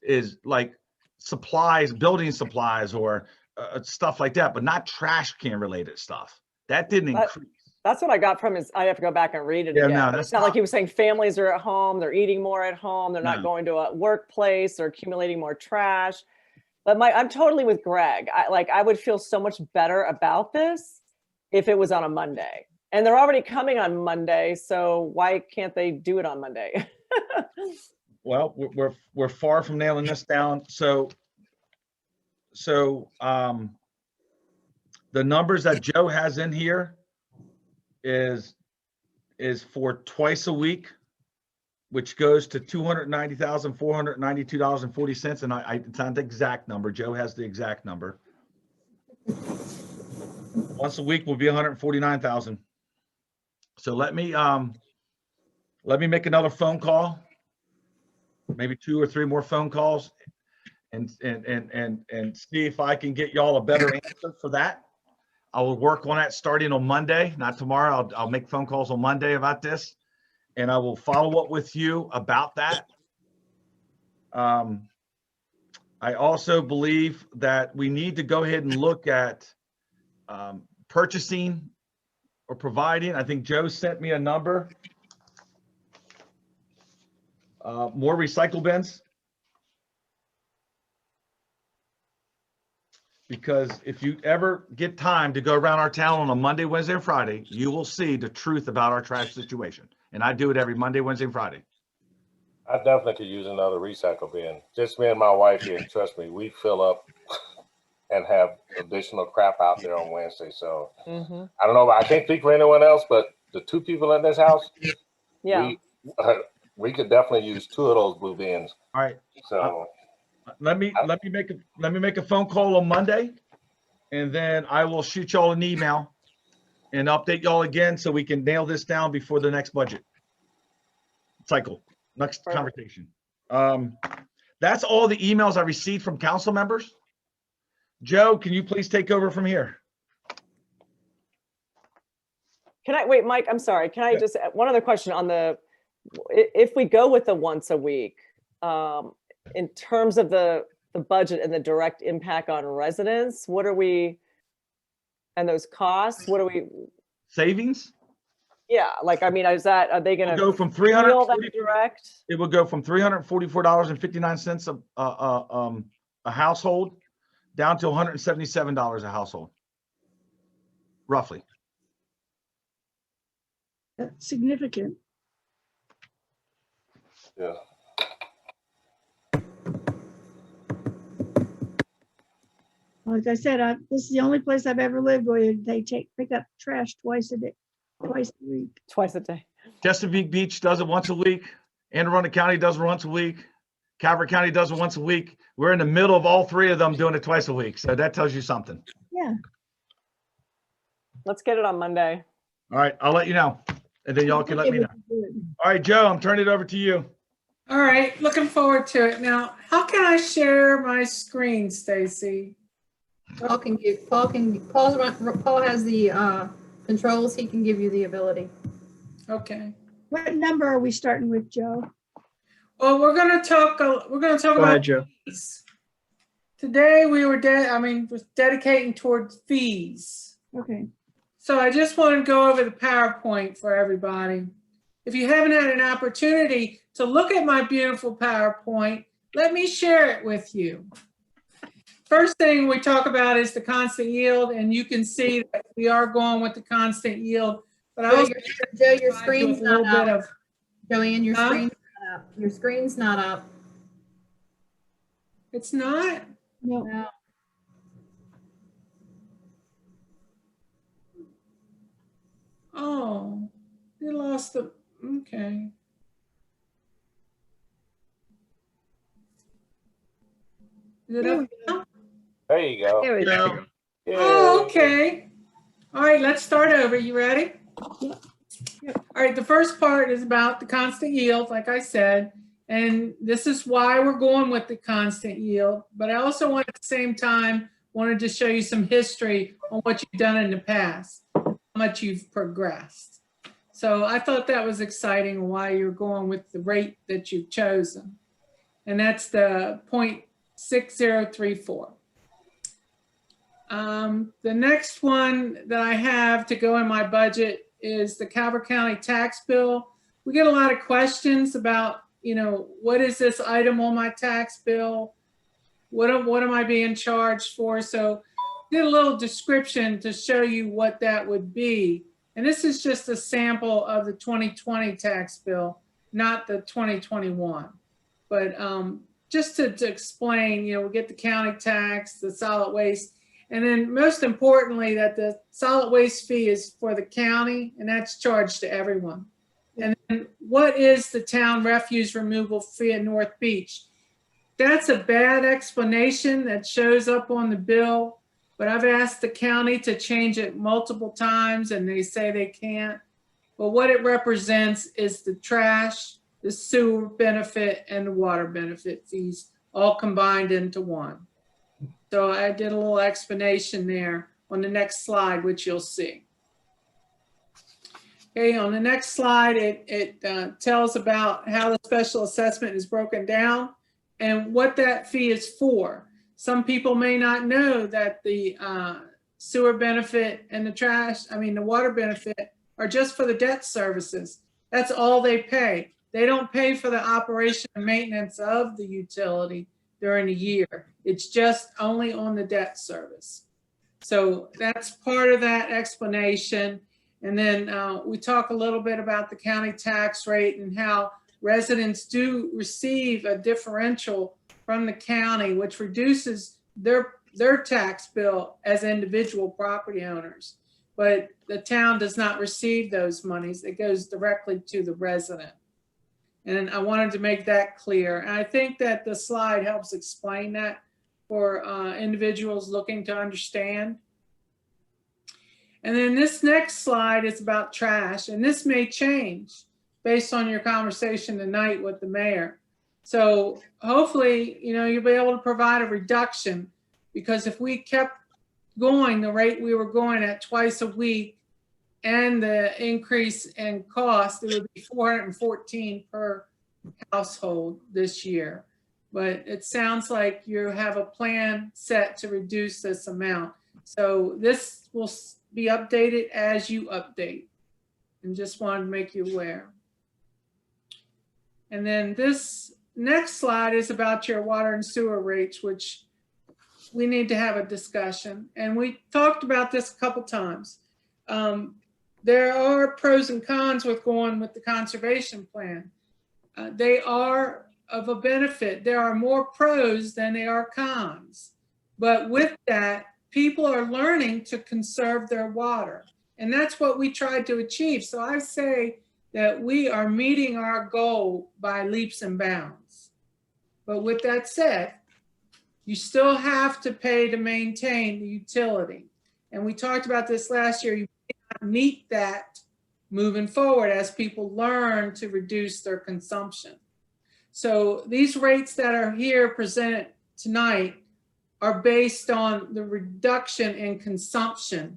like supplies, building supplies, or stuff like that, but not trash can related stuff. That didn't increase. That's what I got from his. I have to go back and read it Yeah, again. no, But that's it's not like he was saying families are at home, they're eating more at home, they're not No. going to a workplace, they're accumulating more trash. But I'm totally with Greg. I would feel so much better about this if it was on a Monday. And they're already coming on Monday, so why can't they do it on Monday? Well, we're far from nailing this down. So the numbers that Joe has in here is for twice a week, which goes to $290,492.40. And it's not the exact number. Joe has the exact number. Once a week will be 149,000. So let me make another phone call, maybe 2 or 3 more phone calls, and see if I can get y'all a better answer for that. I will work on that starting on Monday, not tomorrow. I'll make phone calls on Monday about this, and I will follow up with you about that. I also believe that we need to go ahead and look at purchasing or providing. I think Joe sent me a number. More recycle bins. Because if you ever get time to go around our town on a Monday, Wednesday, and Friday, you will see the truth about our trash situation. And I do it every Monday, Wednesday, and Friday. I definitely could use another recycle bin. Just me and my wife here. Trust me, we fill up and have additional crap out there on Wednesday. So I don't know. I can't speak for anyone else, but the 2 people in this house, Yeah. we could definitely use 2 of those blue bins. All right. So let me make a phone call on Monday, and then I will shoot y'all an email and update y'all again so we can nail this down before the next budget cycle, next conversation. That's all the emails I received from council members. Joe, can you please take over from here? Can I, wait, Mike, I'm sorry. Can I just, one other question on the, if we go with the once a week, in terms of the budget and the direct impact on residents, what are we, and those costs, what are we? Savings? Yeah, like, I mean, is that, are they gonna go from feel that direct? It would go from $344.59 a household down to $177 a household, roughly. That's significant. Yeah. Like I said, this is the only place I've ever lived where they pick up trash twice a week. Twice a day. Chesapeake Beach does it once a week. Anne Arundel County does it once a week. Calvert County does it once a week. We're in the middle of all 3 of them doing it twice a week. So that tells you something. Yeah. Let's get it on Monday. All right, I'll let you know, and then y'all can let me know. All right, Joe, I'm turning it over to you. All right, looking forward to it. Now, how can I share my screen, Stacy? Paul has the controls. He can give you the ability. Okay. What number are we starting with, Joe? Well, we're going to talk Go about ahead, Joe. fees. Today we were dedicating towards fees. Okay. So I just want to go over the PowerPoint for everybody. If you haven't had an opportunity to look at my beautiful PowerPoint, let me share it with you. First thing we talk about is the constant yield, and you can see that we are going with the constant yield. But I also Joe, your screen's a little not bit up. of Joanne, your Huh? screen's not up. Your screen's not up. it's not. No. No. Oh, you lost the. Okay. Is it up now? There you go. There we go. Oh, okay. All right, let's start over. You ready? Yep. All right, the first part is about the constant yield, like I said, and this is why we're going with the constant yield. But I also want at the same time wanted to show you some history on what you've done in the past, how much you've progressed. So I thought that was exciting why you're going with the rate that you've chosen. And that's the 0.6034. The next one that I have to go in my budget is the Calvert County tax bill. We get a lot of questions about, what is this item on my tax bill? What am I being charged for? So did a little description to show you what that would be. And this is just a sample of the 2020 tax bill, not the 2021. But just to explain, we get the county tax, the solid waste, and then most importantly, that the solid waste fee is for the county, and that's charged to everyone. And then what is the town refuse removal fee at North Beach? That's a bad explanation that shows up on the bill, but I've asked the county to change it multiple times and they say they can't. But what it represents is the trash, the sewer benefit, and the water benefit fees all combined into one. So I did a little explanation there on the next slide, which you'll see. Okay, on the next slide, it tells about how the special assessment is broken down and what that fee is for. Some people may not know that the sewer benefit and the water benefit are just for the debt services. That's all they pay. They don't pay for the operation and maintenance of the utility during the year. It's just only on the debt service. So that's part of that explanation. And then we talk a little bit about the county tax rate and how residents do receive a differential from the county, which reduces their tax bill as individual property owners. But the town does not receive those monies. It goes directly to the resident. And I wanted to make that clear. And I think that the slide helps explain that for individuals looking to understand. And then this next slide is about trash, and this may change based on your conversation tonight with the mayor. So hopefully, you'll be able to provide a reduction, because if we kept going the rate we were going at twice a week and the increase in cost, it would be $414 per household this year. But it sounds like you have a plan set to reduce this amount. So this will be updated as you update, and just wanted to make you aware. And then this next slide is about your water and sewer rates, which we need to have a discussion. And we talked about this a couple times. There are pros and cons with going with the conservation plan. They are of a benefit. There are more pros than there are cons. But with that, people are learning to conserve their water. And that's what we tried to achieve. So I say that we are meeting our goal by leaps and bounds. But with that said, you still have to pay to maintain the utility. And we talked about this last year. You may not meet that moving forward as people learn to reduce their consumption. So these rates that are here presented tonight are based on the reduction in consumption,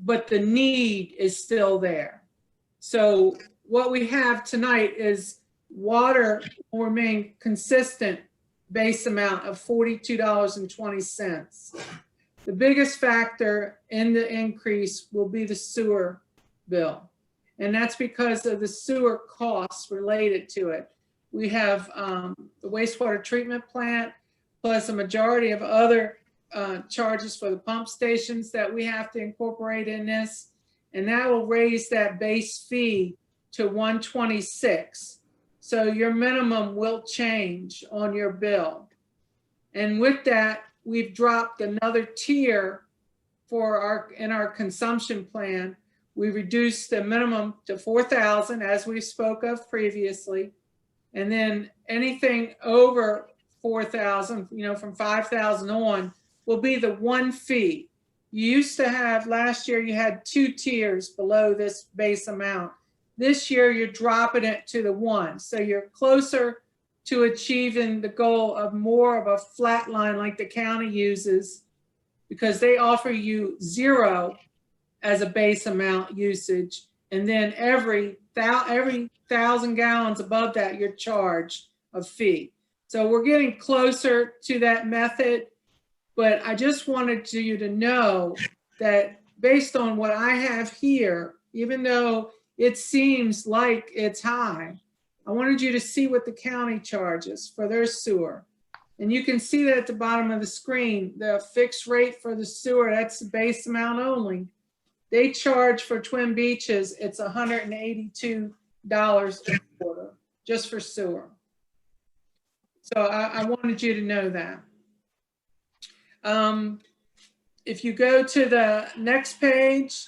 but the need is still there. So what we have tonight is water will remain consistent base amount of $42.20. The biggest factor in the increase will be the sewer bill. And that's because of the sewer costs related to it. We have the wastewater treatment plant, plus a majority of other charges for the pump stations that we have to incorporate in this. And that will raise that base fee to $126. So your minimum will change on your bill. And with that, we've dropped another tier for in our consumption plan. We reduced the minimum to 4,000, as we spoke of previously. And then anything over 4,000, from 5,000 on, will be the one fee. You used to have, last year, you had 2 tiers below this base amount. This year, you're dropping it to the 1. So you're closer to achieving the goal of more of a flat line like the county uses, because they offer you 0 as a base amount usage. And then every 1,000 gallons above that, you're charged a fee. So we're getting closer to that method, but I just wanted you to know that based on what I have here, even though it seems like it's high, I wanted you to see what the county charges for their sewer. And you can see that at the bottom of the screen, the fixed rate for the sewer, that's the base amount only. They charge for Twin Beaches, it's $182 a quarter just for sewer. So I wanted you to know that. If you go to the next page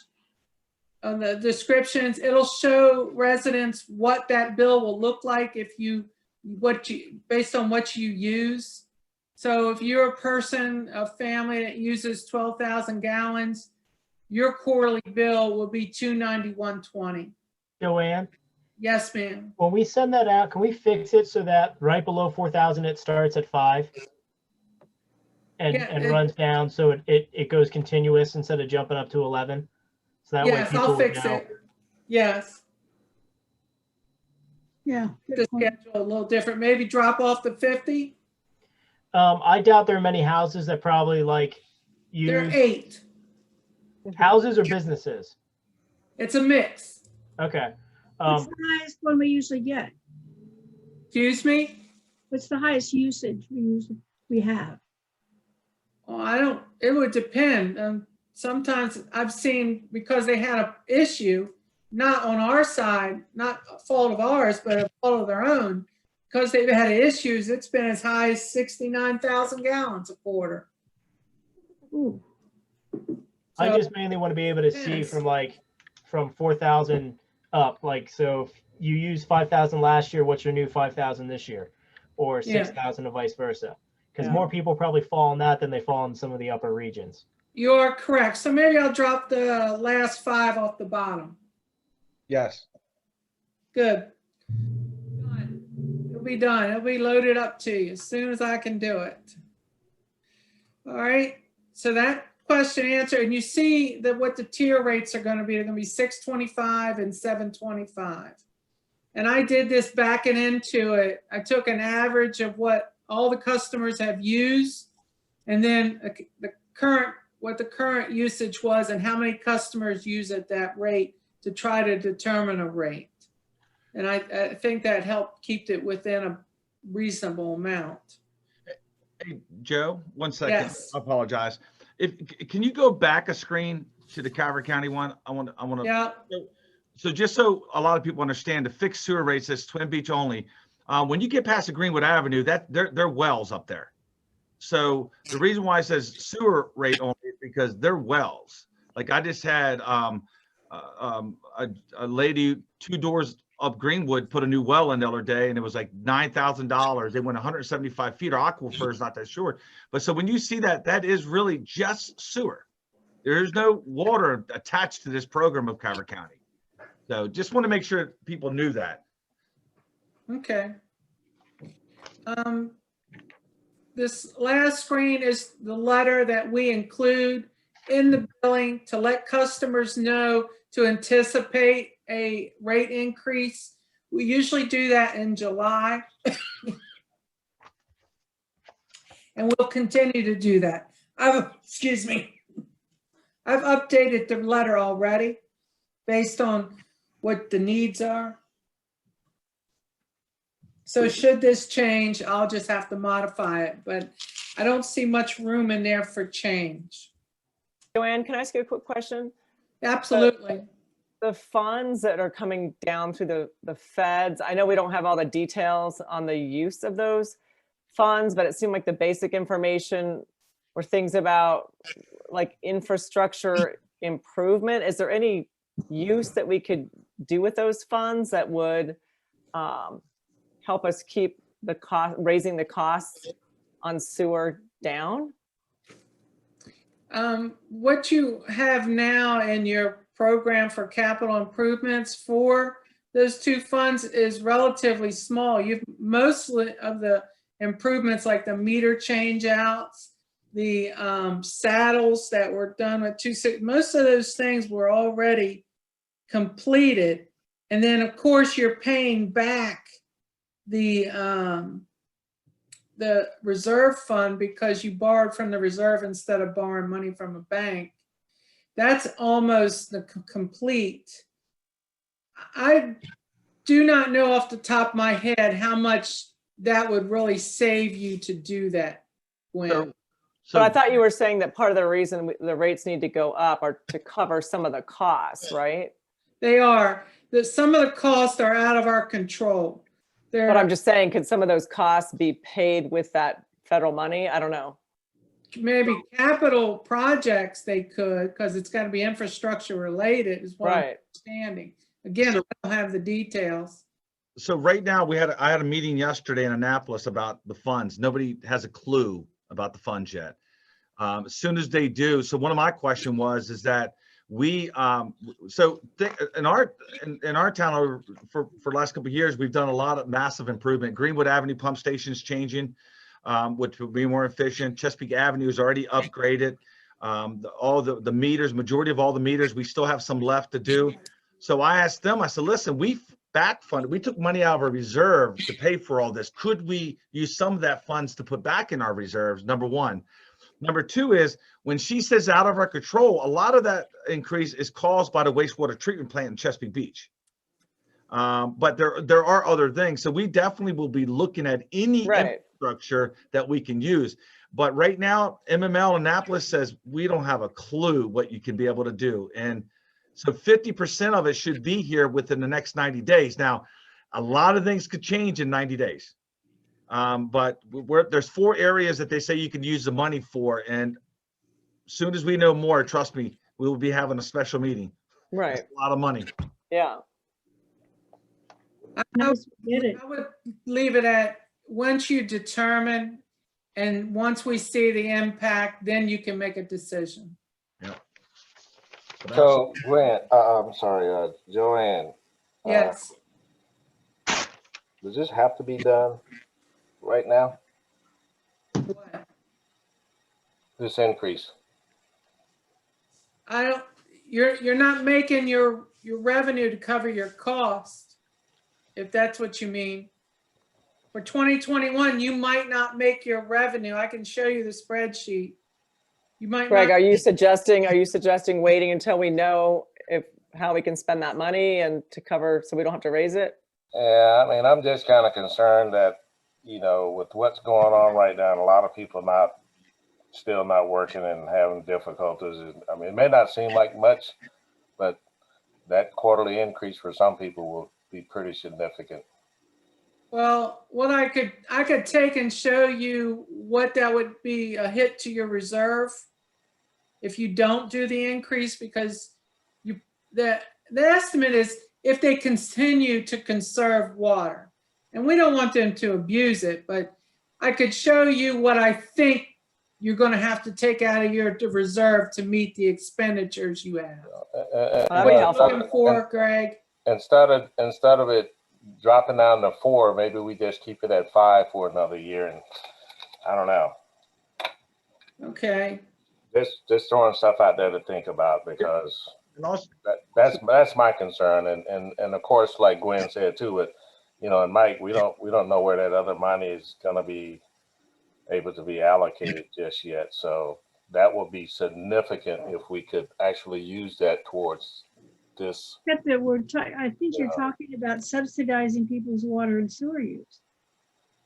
on the descriptions, it'll show residents what that bill will look like if based on what you use. So if you're a person, a family that uses 12,000 gallons, your quarterly bill will be $291.20. Joanne, Yes, ma'am. when we send that out, can we fix it so that right below 4,000 it starts at 5? and, Yeah, and it- runs down so it goes continuous instead of jumping up to 11. So that way Yes, people I'll would fix know. it. Yes, Yeah. the good point. schedule a little different. Maybe drop off the 50. I doubt there are many houses that probably like There are use 8. houses or businesses. It's a mix. Okay. What's the highest one we usually get? Excuse me? What's the highest usage we have? Well, it would depend. Sometimes I've seen, because they had an issue, not on our side, not a fault of ours, but a fault of their own, because they've had issues, it's been as high as 69,000 gallons a quarter. Ooh, I So- just mainly want to be able to see Yes. from 4,000 up. Like, so if you used 5,000 last year, what's your new 5,000 this year? Or Yeah. 6,000 or vice versa. Because Yeah. more people probably fall in that than they fall in some of the upper regions. You're correct. So maybe I'll drop the last 5 off the bottom. Yes. Good. Done. It'll be done. It'll be loaded up to you as soon as I can do it. All right. So that question answered, and you see that what the tier rates are going to be. They're going to be 625 and 725. And I did this backing into it. I took an average of what all the customers have used, and then what the current usage was and how many customers use at that rate to try to determine a rate. And I think that helped keep it within a reasonable amount. Hey, Joe, 1 second. Yes. I apologize. Can you go back a screen to the Calvert County one? I want to. Yeah, So just so a lot of people understand, the fixed sewer rate says Twin Beach only. When you get past the Greenwood Avenue, that they're wells up there. So the reason why it says sewer rate only is because they're wells. Like I just had a lady 2 doors up Greenwood put a new well in the other day, and it was like $9,000. They went 175 feet. Our aquifer is not that short. But so when you see that, that is really just sewer. There is no water attached to this program of Calvert County. So just want to make sure people knew that. okay. This last screen is the letter that we include in the billing to let customers know to anticipate a rate increase. We usually do that in July. And we'll continue to do that. Excuse me. I've updated the letter already based on what the needs are. So should this change, I'll just have to modify it, but I don't see much room in there for change. Joanne, can I ask you a quick question? Absolutely. The funds that are coming down through the feds, I know we don't have all the details on the use of those funds, but it seemed like the basic information were things about like infrastructure improvement. Is there any use that we could do with those funds that would help us keep the cost, raising the costs on sewer down? What you have now in your program for capital improvements for those 2 funds is relatively small. You've mostly of the improvements like the meter change outs, the saddles that were done with 2.6, most of those things were already completed. And then of course you're paying back the reserve fund because you borrowed from the reserve instead of borrowing money from a bank. That's almost the complete. I do not know off the top of my head how much that would really save you to do that, Gwen. So I thought you were saying that part of the reason the rates need to go up are to cover some of the costs, right? They are. Some of the costs are out of our control. But I'm just saying, could some of those costs be paid with that federal money? I don't know. Maybe capital projects they could, because it's got to be infrastructure related is what I'm understanding. Again, I don't have the details. So right now I had a meeting yesterday in Annapolis about the funds. Nobody has a clue about the funds yet. As soon as they do. So one of my question is that we in our town for the last couple of years, we've done a lot of massive improvement. Greenwood Avenue pump station's changing. which will be more efficient. Chesapeake Avenue is already upgraded. All the meters, majority of all the meters, we still have some left to do. So I asked them, I said, listen, we back funded, we took money out of our reserve to pay for all this. Could we use some of that funds to put back in our reserves? Number one. Number two is when she says out of our control, a lot of that increase is caused by the wastewater treatment plant in Chesapeake Beach. But there are other things. So we definitely will be looking at any infrastructure that we can use. But right now, MML Annapolis says we don't have a clue what you can be able to do. And so 50% of it should be here within the next 90 days. Now, a lot of things could change in 90 days. But there's 4 areas that they say you can use the money for. And as soon as we know more, trust me, we will be having a special meeting. Right. That's a lot of money. Yeah. I would leave it at once you determine and once we see the impact, then you can make a decision. Yeah. So, Gwen, I'm sorry, Joanne. Yes. Does this have to be done right now? What? This increase? I don't. You're not making your revenue to cover your cost, if that's what you mean. For 2021, you might not make your revenue. I can show you the spreadsheet. You might. Greg, not. are you suggesting waiting until we know how we can spend that money and to cover so we don't have to raise it? Yeah, I mean, I'm just kind of concerned that, you know, with what's going on right now, and a lot of people still not working and having difficulties. I mean, it may not seem like much, but that quarterly increase for some people will be pretty significant. Well, what I could take and show you what that would be a hit to your reserve if you don't do the increase, because the estimate is if they continue to conserve water, and we don't want them to abuse it, but I could show you what I think you're going to have to take out of your reserve to meet the expenditures you have. What are you looking for, Greg? Instead of it dropping down to 4, maybe we just keep it at 5 for another year, and I don't know. Okay. Just throwing stuff out there to think about, because that's my concern, and of course, like Gwen said too, you know, and Mike, we don't know where that other money is going to be able to be allocated just yet. So that will be significant if we could actually use that towards this. Except that I think you're talking about subsidizing people's water and sewer use.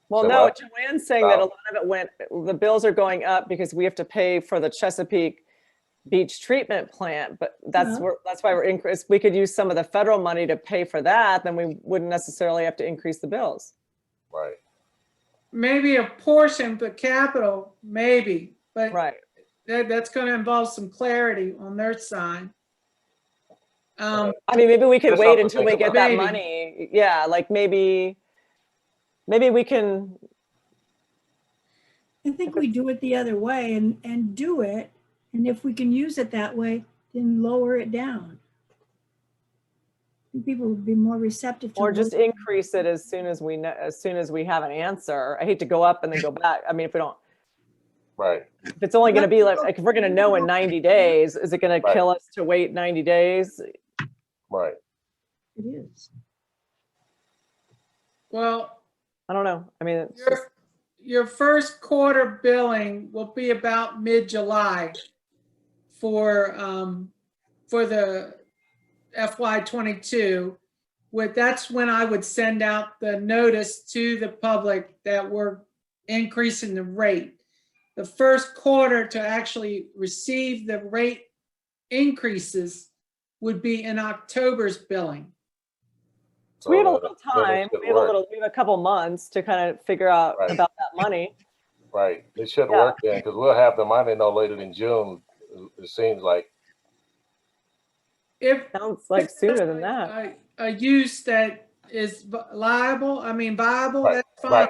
Well, So no, what? Joanne's saying that a lot of it the bills are going up because we have to pay for the Chesapeake Beach treatment plant, but that's why we're increased. We could use some of the federal money to pay for that, then we wouldn't necessarily have to increase the bills. Right. Maybe a portion, but capital, maybe. But that's going to involve some clarity on their side. I mean, maybe we could Just wait something to until we think get about. that money. Yeah, like maybe we can. I think we do it the other way and do it. And if we can use it that way, then lower it down. I think people would be more receptive to Or just increase it as soon as we have an answer. I hate to go up and then go back. I mean, if we don't. Right. If it's only going to be like if we're going to know in 90 days, is it going to kill us to wait 90 days? Right. It is. Well, I don't know. I mean, it's your first quarter billing will be about mid-July for the FY22. That's when I would send out the notice to the public that we're increasing the rate. The first quarter to actually receive the rate increases would be in October's billing. So we have a little time. We have a couple months to kind of figure out about that money. Right. It should work then, because we'll have the money no later than June. It seems like. Sounds like sooner than that. A use that is viable, Right. that's fine.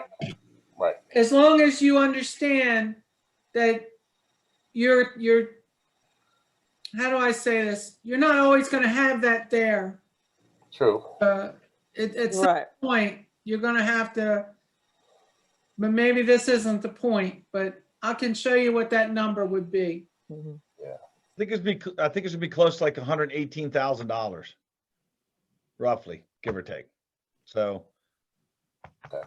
Right. As long as you understand that you're how do I say this? You're not always going to have that there. True. At some point, you're going to have to But maybe this isn't the point, but I can show you what that number would be. Mhm. I think it should be close to like $118,000, roughly, give or take. So, Okay.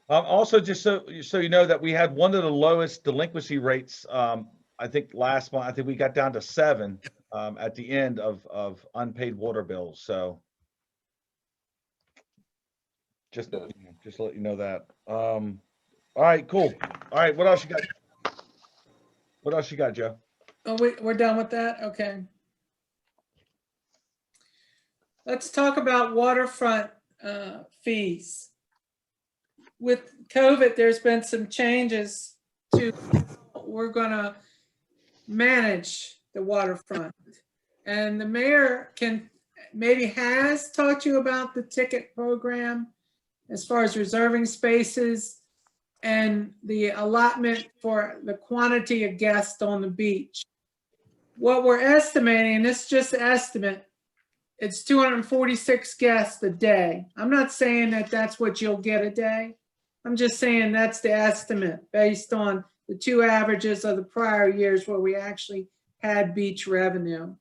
also just so you know that we had one of the lowest delinquency rates. I think last month, I think we got down to 7 at the end of unpaid water bills. So, just to let you know that. All right, cool. All right, what else you got? What else you got, Joe? Oh, we're done with that? Okay. Let's talk about waterfront fees. With COVID, there's been some changes to how we're gonna manage the waterfront. And the mayor has talked to you about the ticket program as far as reserving spaces and the allotment for the quantity of guests on the beach. What we're estimating, and this is just an estimate, it's 246 guests a day. I'm not saying that that's what you'll get a day. I'm just saying that's the estimate based on the 2 averages of the prior years where we actually had beach revenue.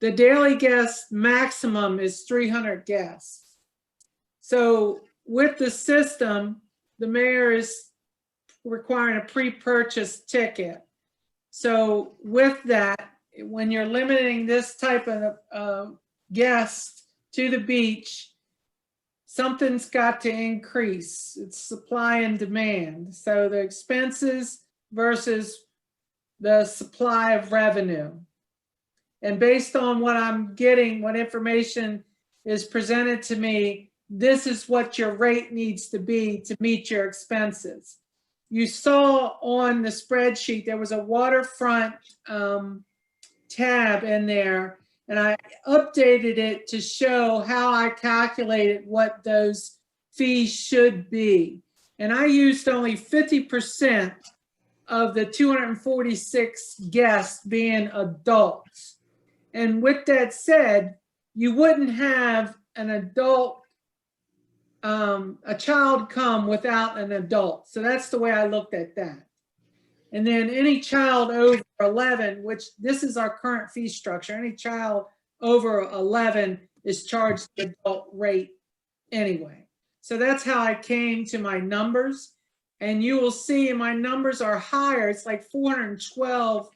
The daily guest maximum is 300 guests. So with the system, the mayor is requiring a pre-purchase ticket. So with that, when you're limiting this type of guest to the beach, something's got to increase. It's supply and demand. So the expenses versus the supply of revenue. And based on what I'm getting, what information is presented to me, this is what your rate needs to be to meet your expenses. You saw on the spreadsheet, there was a waterfront tab in there, and I updated it to show how I calculated what those fees should be. And I used only 50% of the 246 guests being adults. And with that said, you wouldn't have an adult, a child come without an adult. So that's the way I looked at that. And then any child over 11, which this is our current fee structure, any child over 11 is charged the adult rate anyway. So that's how I came to my numbers. And you will see my numbers are higher. It's like 412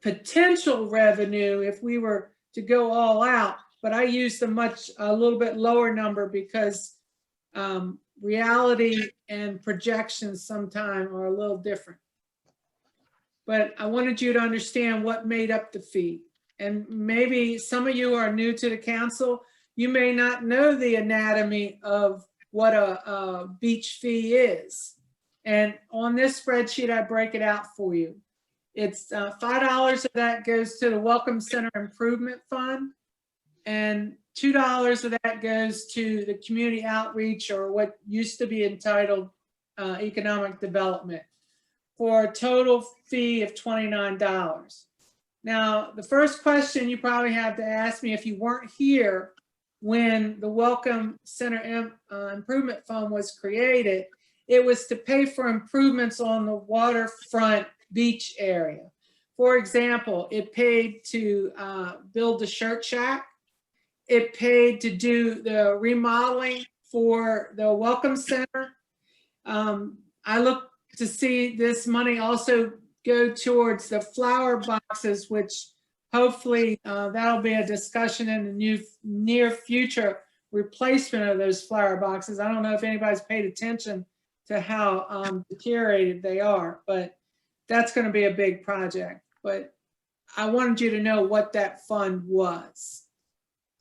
potential revenue if we were to go all out, but I used a little bit lower number because reality and projections sometimes are a little different. But I wanted you to understand what made up the fee. And maybe some of you are new to the council. You may not know the anatomy of what a beach fee is. And on this spreadsheet, I break it out for you. It's $5 of that goes to the Welcome Center Improvement Fund, and $2 of that goes to the community outreach, or what used to be entitled economic development, for a total fee of $29. Now, the first question you probably have to ask me, if you weren't here when the Welcome Center Improvement Fund was created, it was to pay for improvements on the waterfront beach area. For example, it paid to build the shirt shack. It paid to do the remodeling for the Welcome Center. I look to see this money also go towards the flower boxes, which hopefully that'll be a discussion in the near future, replacement of those flower boxes. I don't know if anybody's paid attention to how deteriorated they are, but that's going to be a big project. But I wanted you to know what that fund was.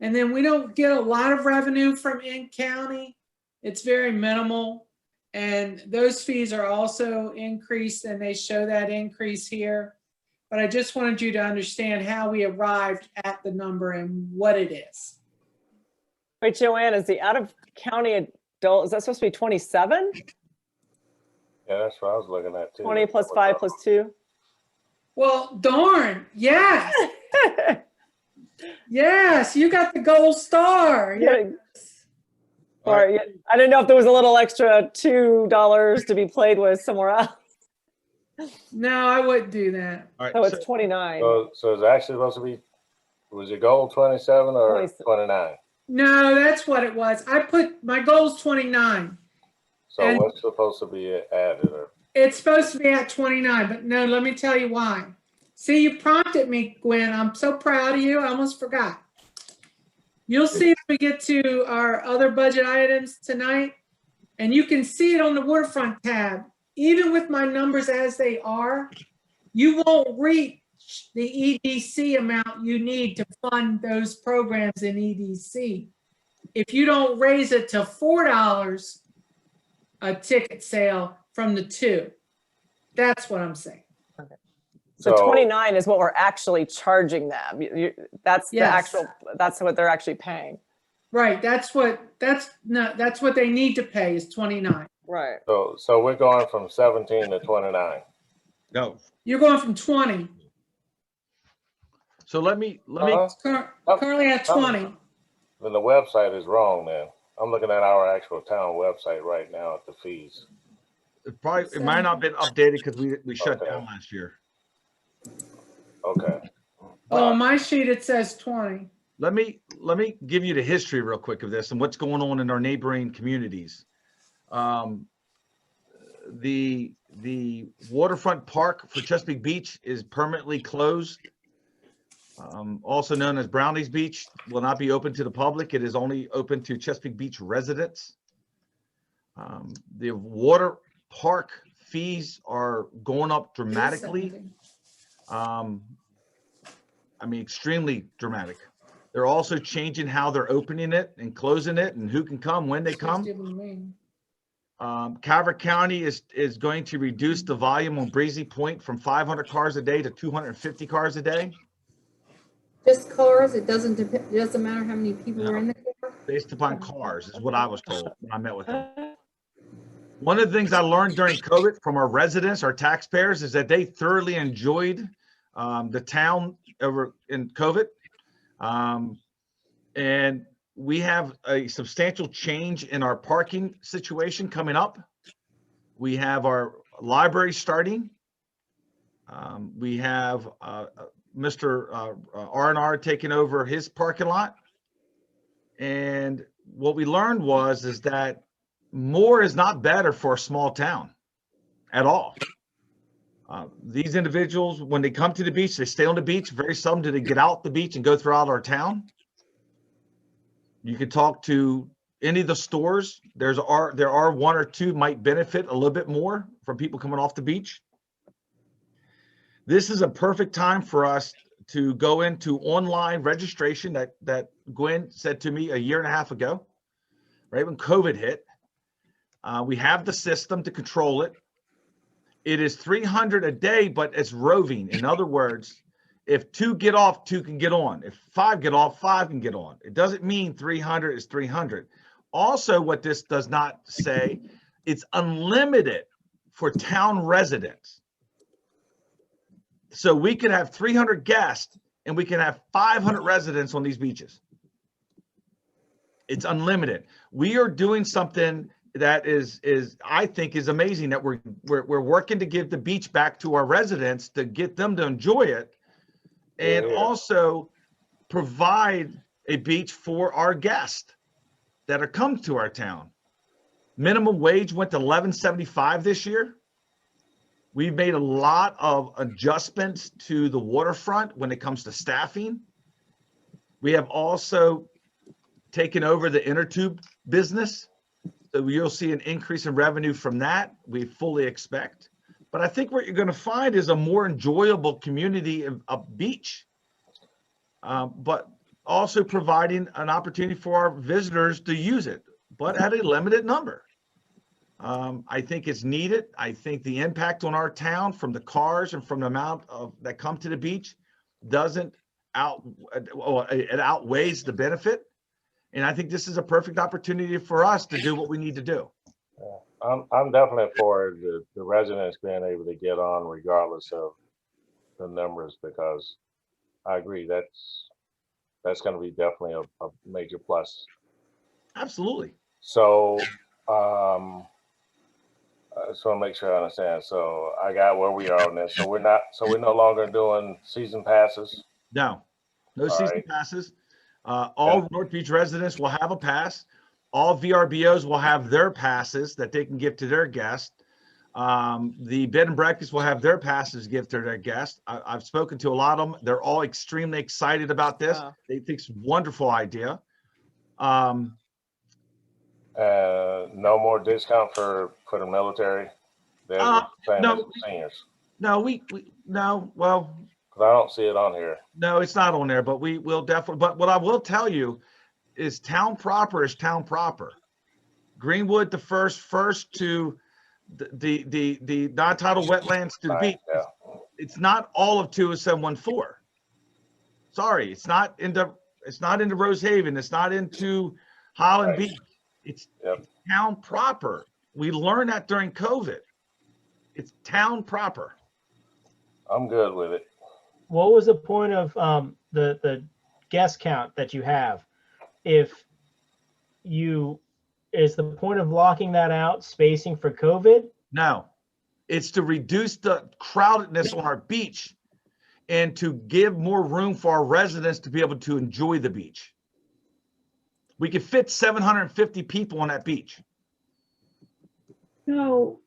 And then we don't get a lot of revenue from in-county. It's very minimal. And those fees are also increased, and they show that increase here. But I just wanted you to understand how we arrived at the number and what it is. Wait, Joanne, is the out-of-county adult, is that supposed to be 27? Yeah, that's what I was looking at too. 20 plus 5 plus 2? Well, darn, yes. Yes, you got the gold star. Yeah. All right. Or I didn't know if there was a little extra $2 to be played with somewhere else. No, I wouldn't do that. All right. So it's 29. So it's actually supposed to be, was your goal 27 or 27. 29? No, that's what it was. I put, my goal's 29. So And- what's supposed to be added? Or It's supposed to be at 29, but no, let me tell you why. See, you prompted me, Gwen. I'm so proud of you. I almost forgot. You'll see if we get to our other budget items tonight, and you can see it on the waterfront tab. Even with my numbers as they are, you won't reach the EDC amount you need to fund those programs in EDC. If you don't raise it to $4 a ticket sale from the 2. That's what I'm saying. So 29 is what we're actually charging them. That's the Yes. actual, that's what they're actually paying. Right, that's what they need to pay is 29. Right. so we're going from 17 to 29. No. You're going from 20. So let me, Currently at 20. Then the website is wrong then. I'm looking at our actual town website right now at the fees. it might not have been updated because we shut Okay. down last year. Okay. Well, on my sheet, it says 20. Let me give you the history real quick of this and what's going on in our neighboring communities. The waterfront park for Chesapeake Beach is permanently closed. Also known as Brownies Beach, will not be open to the public. It is only open to Chesapeake Beach residents. The water park fees are going up dramatically. I mean, extremely dramatic. They're also changing how they're opening it and closing it and who can come, when they come. Calvert County is going to reduce the volume on Breezy Point from 500 cars a day to 250 cars a day. Just cars, it doesn't matter how many people are in the car? Based upon cars is what I was told when I met with them. One of the things I learned during COVID from our residents, our taxpayers, is that they thoroughly enjoyed the town over in COVID. And we have a substantial change in our parking situation coming up. We have our library starting. We have Mr. R&R taking over his parking lot. And what we learned is that more is not better for a small town at all. These individuals, when they come to the beach, they stay on the beach. Very seldom do they get out the beach and go throughout our town. You can talk to any of the stores. There are one or two might benefit a little bit more from people coming off the beach. This is a perfect time for us to go into online registration that Gwen said to me a year and a half ago, right when COVID hit. We have the system to control it. It is 300 a day, but it's roving. In other words, if 2 get off, 2 can get on. If 5 get off, 5 can get on. It doesn't mean 300 is 300. Also, what this does not say, it's unlimited for town residents. So we could have 300 guests and we can have 500 residents on these beaches. It's unlimited. We are doing something that is I think is amazing, that we're working to give the beach back to our residents to get them to enjoy it, and also provide a beach for our guests that are come to our town. Minimum wage went to $11.75 this year. We've made a lot of adjustments to the waterfront when it comes to staffing. We have also taken over the inner tube business. So you'll see an increase in revenue from that. We fully expect. But I think what you're going to find is a more enjoyable community of beach, but also providing an opportunity for our visitors to use it, but at a limited number. I think it's needed. I think the impact on our town from the cars and from the amount of that come to the beach it outweighs the benefit. And I think this is a perfect opportunity for us to do what we need to do. Yeah, I'm definitely for the residents being able to get on regardless of the numbers, because I agree that's going to be definitely a major plus. Absolutely. So, I just want to make sure I understand. So I got where we are on this. So we're no longer doing season passes. No All season right. passes. All North Beach residents will have a pass. All VRBOs will have their passes that they can give to their guests. The bed and breakfast will have their passes to give to their guests. I've spoken to a lot of them. They're all extremely excited about this. Wow. They think it's a wonderful idea. No more discount for the military. They're the same no, as the seniors. No, well, 'Cause I don't see it on here. no, it's not on there, but we will definitely, but what I will tell you is town proper is town proper. Greenwood, the first to the non-tidal wetlands to the beach. Yeah. It's not all of 20714. Sorry, it's not into Rose Haven. It's not into Highland Right. Beach. It's town proper. We learned that during COVID. It's town proper. I'm good with it. What was the point of the guest count that you have? If is the point of locking that out spacing for COVID? No, it's to reduce the crowdedness on our beach and to give more room for our residents to be able to enjoy the beach. We could fit 750 people on that beach. No,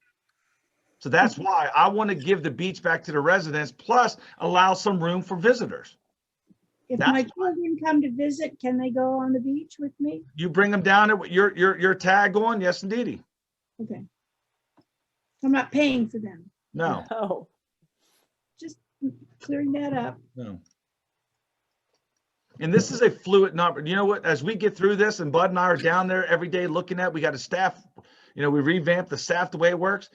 So that's why I want to give the beach back to the residents, plus allow some room for visitors. if That's my why. children come to visit, can they go on the beach with me? You bring them down there with your tag on? Yes, indeedy. Okay. I'm not paying for them, No, Oh, just clearing that up. no. And this is a fluid number. You know what? As we get through this, and Bud and I are down there every day looking at, we got a staff, we revamped the staff the way it works.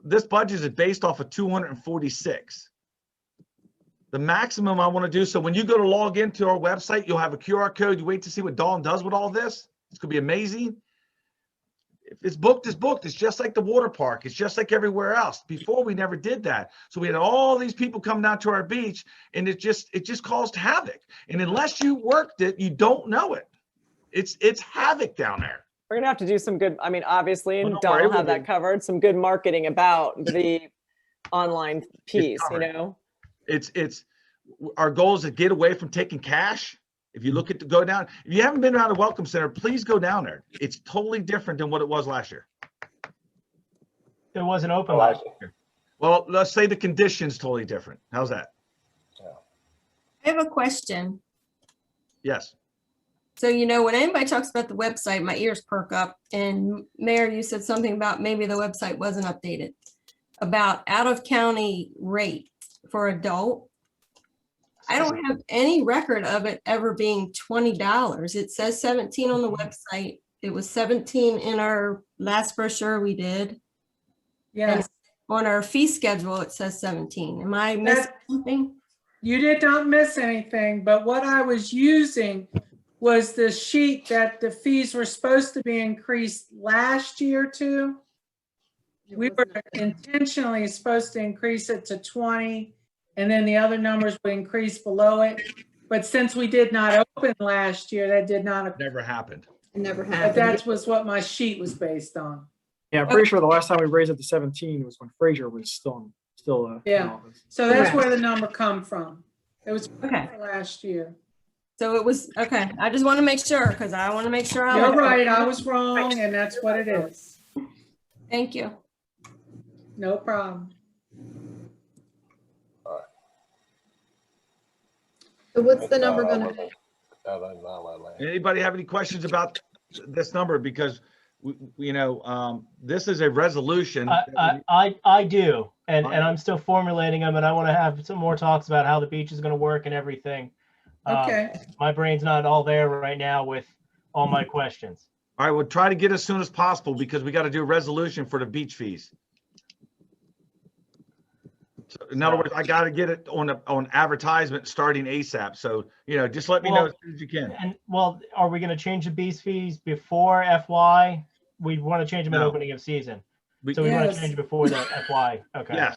This budget is based off of 246. The maximum I want to do, so when you go to log into our website, you'll have a QR code. You wait to see what Dawn does with all this. It's going to be amazing. If it's booked, it's booked. It's just like the water park. It's just like everywhere else. Before, we never did that. So we had all these people come down to our beach, and it just caused havoc. And unless you worked it, you don't know it. It's havoc down there. we're gonna have to do some good, I mean, obviously, and don't Don worry, will have we'll that do- covered, some good marketing about the online piece, covered. It's our goal is to get away from taking cash. If you look at go down, if you haven't been around the Welcome Center, please go down there. It's totally different than what it was last year. It wasn't open I like last it. year. Well, let's say the conditions totally different. How's that? I have a question. Yes. So, when anybody talks about the website, my ears perk up. And Mayor, you said something about maybe the website wasn't updated about out of county rate for adult. I don't have any record of it ever being $20. It says 17 on the website. It was 17 in our last brochure we did. Yes, On our fee schedule, it says 17. Am I missing something? you did not miss anything, but what I was using was the sheet that the fees were supposed to be increased last year to. We were intentionally supposed to increase it to 20, and then the other numbers would increase below it. But since we did not open last year, that did not occur. Never happened. It never But happened. that was what my sheet was based on. Yeah, I'm pretty sure the last time we raised it to 17 was when Frazier was still in Yeah. office. So that's Correct. where the number come from. It was Okay. for last year. So it was, okay. I just want to make sure because I want to make sure. I You're was- right, I was wrong, and that's what it is. Thank you. No problem. So what's the number gonna be? Anybody have any questions about this number? Because this is a resolution. I do, and I'm still formulating them, and I want to have some more talks about how the beach is going to work and everything. Okay. My brain's not all there right now with all my questions. All right, we'll try to get as soon as possible because we got to do a resolution for the beach fees. So in other words, I got to get it on advertisement starting ASAP. So, just let me know as soon as you can. And are we going to change the beach fees before FY? We want to change them at No. opening of season. We- So we want Yes. to change it before the FY. Okay. Yes.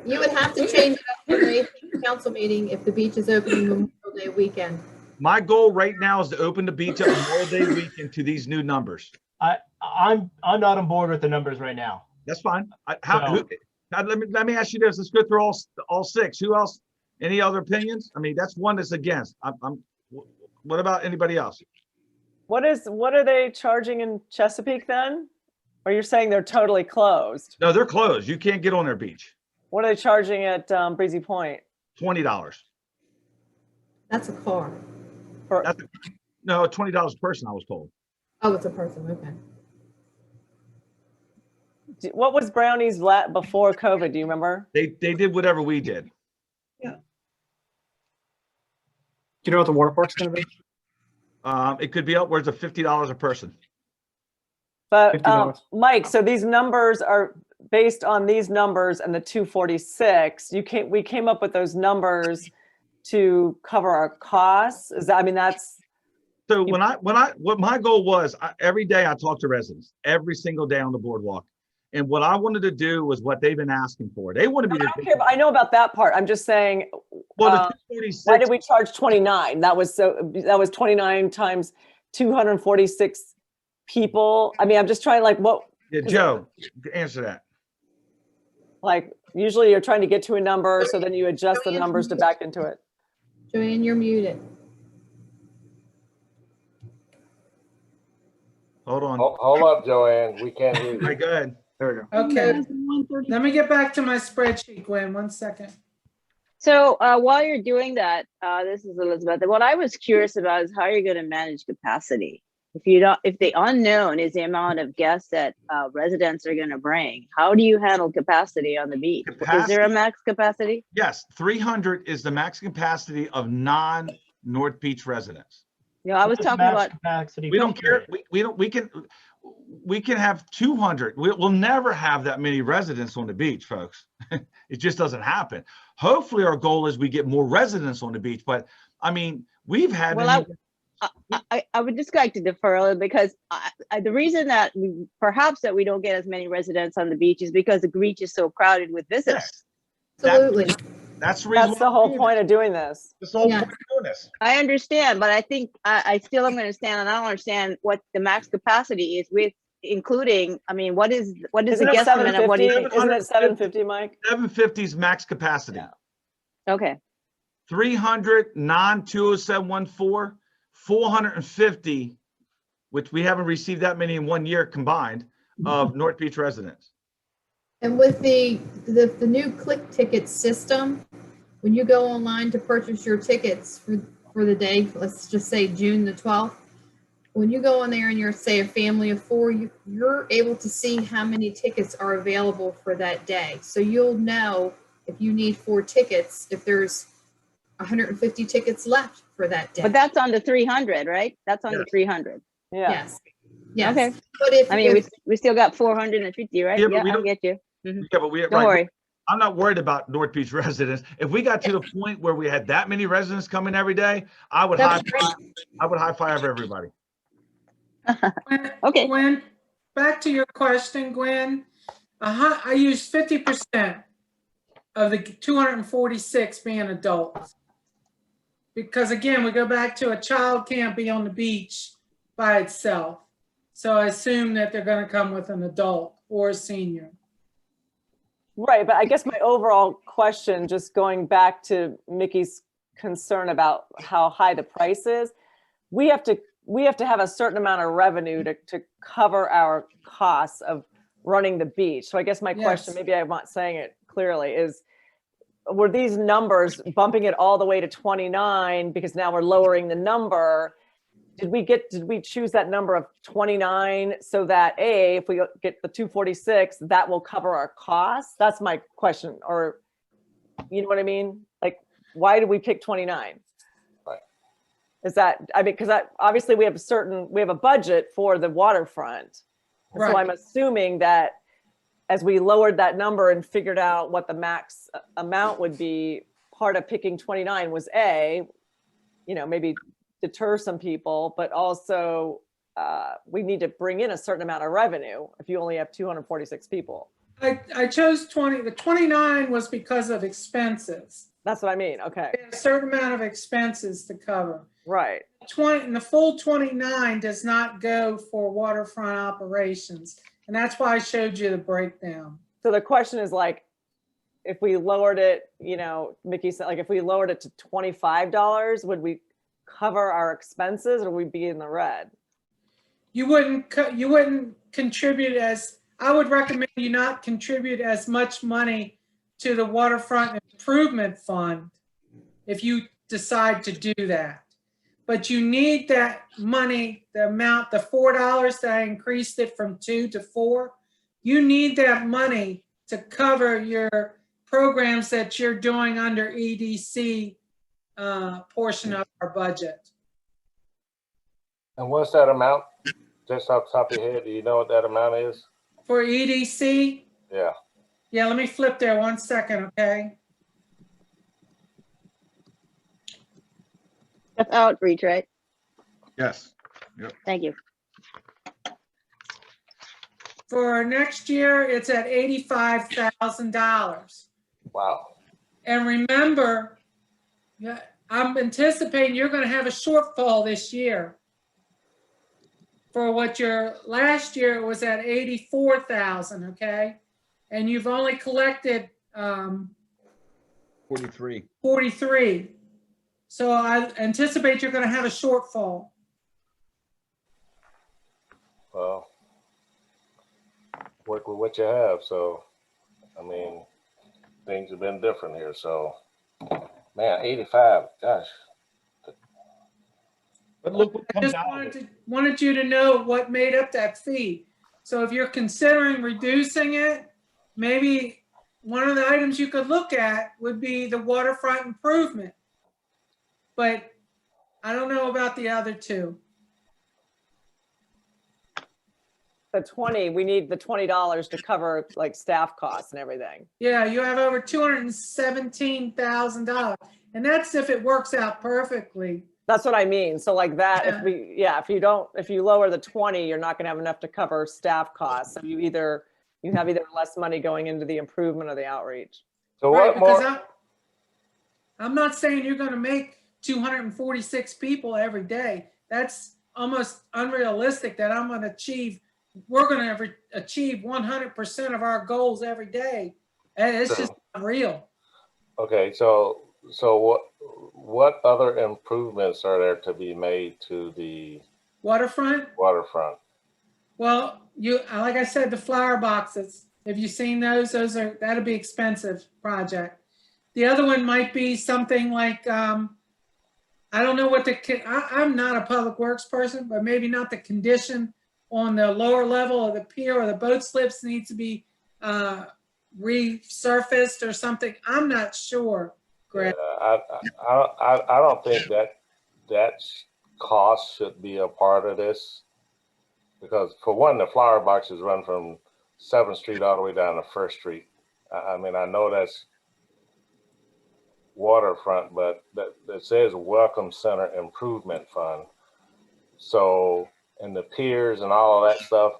You would have to change it up for the council meeting if the beach is opening Memorial Day weekend. My goal right now is to open the beach up Memorial Day weekend to these new numbers. I'm not on board with the numbers right now. That's fine. So- Now, let me ask you this. Let's go through all six. Who else? Any other opinions? I mean, that's one that's against. What about anybody else? What are they charging in Chesapeake then? Or you're saying they're totally closed? No, they're closed. You can't get on their beach. What are they charging at Breezy Point? $20. That's a car. No, $20 a person, I was told. Oh, it's a person, okay. What was Brownie's before COVID? Do you remember? They did whatever we did. Do you know what the water park's gonna be? It could be upwards of $50 a person. But $50. Mike, so these numbers are based on these numbers and the 246. We came up with those numbers to cover our costs. That's So what my goal was, every day I talk to residents, every single day on the boardwalk. And what I wanted to do was what they've been asking for. They want to be. I know about that part. I'm just saying, Well, the 246, why did we charge 29? That was 29 times 246 people. I mean, I'm just trying what. Yeah, Joe, answer that. Like usually you're trying to get to a number, so then you adjust the numbers to back into it. Joanne, you're muted. Hold on. Hold up, Joanne. We can't hear All right, you. go ahead. There we go. Okay, 130. let me get back to my spreadsheet, Gwen, 1 second. So while you're doing that, this is Elizabeth. What I was curious about is how you're going to manage capacity. If the unknown is the amount of guests that residents are going to bring, how do you handle capacity on the beach? Is there a max capacity? Yes, 300 is the max capacity of non-North Beach residents. No, I was What is talking max about. capacity We don't care. period? We can have 200. We'll never have that many residents on the beach, folks. It just doesn't happen. Hopefully our goal is we get more residents on the beach, but I mean, we've had. Well, I would just like to defer a little because the reason that perhaps we don't get as many residents on the beach is because the beach is so crowded with visitors. Yes, Absolutely. that's the reason. That's the whole point of doing this. That's the whole Yeah. point of doing this. I understand, but I think I still am going to stand and I don't understand what the max capacity is with including. I mean, what is the Isn't it guesstimate of what do you 750? think? Isn't it 750, Mike? 750 is max capacity. Yeah. Okay. 300 non-20714, 450, which we haven't received that many in 1 year combined of North Beach residents. And with the new click ticket system, when you go online to purchase your tickets for the day, let's just say June the 12th, when you go in there and you're, say, a family of 4, you're able to see how many tickets are available for that day. So you'll know if you need 4 tickets, if there's 150 tickets left for that day. But that's on the 300, right? That's on the Yes. 300. Yeah. Yes. Yes. Okay. But if, I mean, if we still got 450, right? Yeah, but Yeah, we I don't- get you. Yeah, but Don't worry. I'm not worried about North Beach residents. If we got to the point where we had that many residents coming every day, I would high five everybody. Okay. Gwen, back to your question, Gwen. I used 50% of the 246 being adults. Because again, we go back to a child can't be on the beach by itself. So I assume that they're going to come with an adult or a senior. Right, but I guess my overall question, just going back to Mickey's concern about how high the price is, we have to have a certain amount of revenue to cover our costs of running the beach. So I guess my question, Yes. maybe I'm not saying it clearly, is were these numbers bumping it all the way to 29 because now we're lowering the number? Did we choose that number of 29 so that if we get the 246, that will cover our costs? That's my question. Or, you know what I mean? Like, why did we pick 29? Right. Is that, I mean, because obviously we have a budget for the waterfront. And so Right. I'm assuming that as we lowered that number and figured out what the max amount would be, part of picking 29 was maybe deter some people, but also we need to bring in a certain amount of revenue if you only have 246 people. I chose 20. The 29 was because of expenses. That's what I mean. Okay. A certain amount of expenses to cover. Right. 20, and the full 29 does not go for waterfront operations. And that's why I showed you the breakdown. So the question is like, if we lowered it, you know, Mickey said, like, if we lowered it to $25, would we cover our expenses or would we be in the red? You wouldn't contribute as, I would recommend you not contribute as much money to the waterfront improvement fund if you decide to do that. But you need that money, the amount, the $4 that I increased it from 2 to 4, you need that money to cover your programs that you're doing under EDC portion of our budget. And what's that amount? Just off the top of your head, do you know what that amount is? For EDC? Yeah. Yeah, let me flip there 1 second, okay? That's outreach, right? Yes. Yep. Thank you. For next year, it's at $85,000. Wow. And remember, I'm anticipating you're going to have a shortfall this year. For what your last year it was at 84,000, okay? And you've only collected 43. 43. So I anticipate you're going to have a shortfall. Well, work with what you have. So, I mean, things have been different here. So, man, 85, gosh. But look what I comes just out of it. wanted you to know what made up that fee. So if you're considering reducing it, maybe one of the items you could look at would be the waterfront improvement. But I don't know about the other two. The 20, we need the $20 to cover like staff costs and everything. Yeah, you have over $217,000. And that's if it works out perfectly. That's what I mean. So like that, Yeah. if you lower the 20, you're not gonna have enough to cover staff costs. So you have either less money going into the improvement or the outreach. So Right, what more? because I'm not saying you're going to make 246 people every day. That's almost unrealistic that I'm going to achieve. We're going to achieve 100% of our goals every day. And it's just not real. Okay, so what other improvements are there to be made to the Waterfront? waterfront? Well, like I said, the flower boxes. Have you seen those? That'll be expensive project. The other one might be something like, I don't know what I'm not a public works person, but maybe not the condition on the lower level of the pier or the boat slips needs to be resurfaced or something. I'm not sure, Greg. I don't think that cost should be a part of this, because for one, the flower boxes run from 7th Street all the way down to 1st Street. I mean, I know that's waterfront, but it says Welcome Center Improvement Fund. So, and the piers and all of that stuff,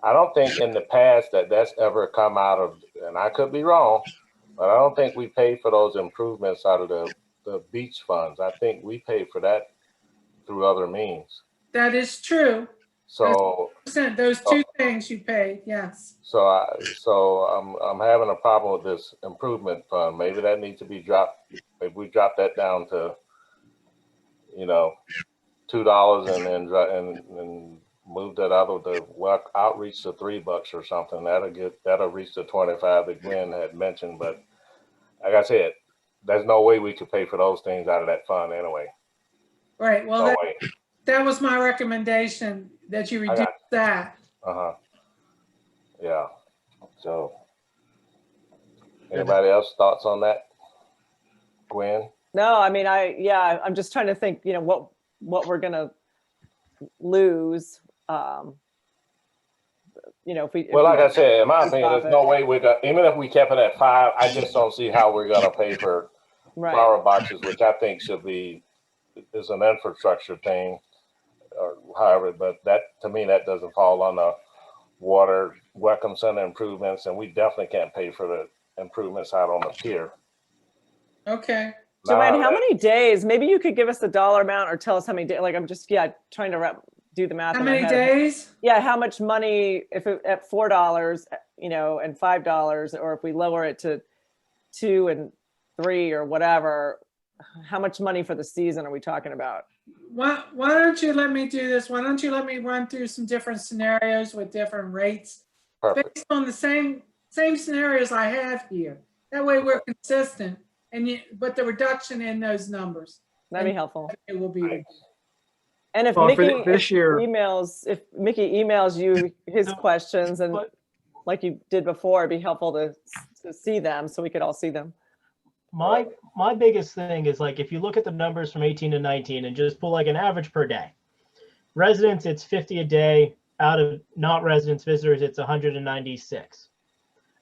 I don't think in the past that's ever come out of, and I could be wrong, but I don't think we pay for those improvements out of the beach funds. I think we pay for that through other means. That is true. So those two things you paid, yes. So I'm having a problem with this improvement fund. Maybe that needs to be dropped. Maybe we drop that down to, $2 and then and move that out of the outreach to $3 or something. That'll reach the 25 that Glenn had mentioned. But like I said, there's no way we could pay for those things out of that fund anyway. Right. Well, No that was my recommendation, that you reduce that. Yeah. So anybody else thoughts on that? Gwen? No, I mean, I'm just trying to think, what we're gonna lose. Like I said, in my opinion, there's no way even if we kept it at 5, I just don't see how we're gonna pay for flower boxes, which I think is an infrastructure thing, or however, but that, to me, that doesn't fall on the water welcome center improvements, and we definitely can't pay for the improvements out on the pier. Okay. Joanne, Nah, how that- many days? Maybe you could give us a dollar amount or tell us how many days. Like I'm just trying to do the math. How in my many head. days? Yeah, how much money if it, at $4, and $5, or if we lower it to 2 and 3 or whatever, how much money for the season are we talking about? Why don't you let me do this? Why don't you let me run through some different scenarios with different rates Perfect. based on the same scenarios I have here. That way we're consistent but the reduction in those numbers. That'd be helpful. It will be. And if Well, for Mickey this year- if Mickey emails you his So- questions and but- like you did before, it'd be helpful to see them so we could all see them. My biggest thing is like if you look at the numbers from 18 to 19 and just pull like an average per day. Residents, it's 50 a day. Out of not residents, visitors, it's 196.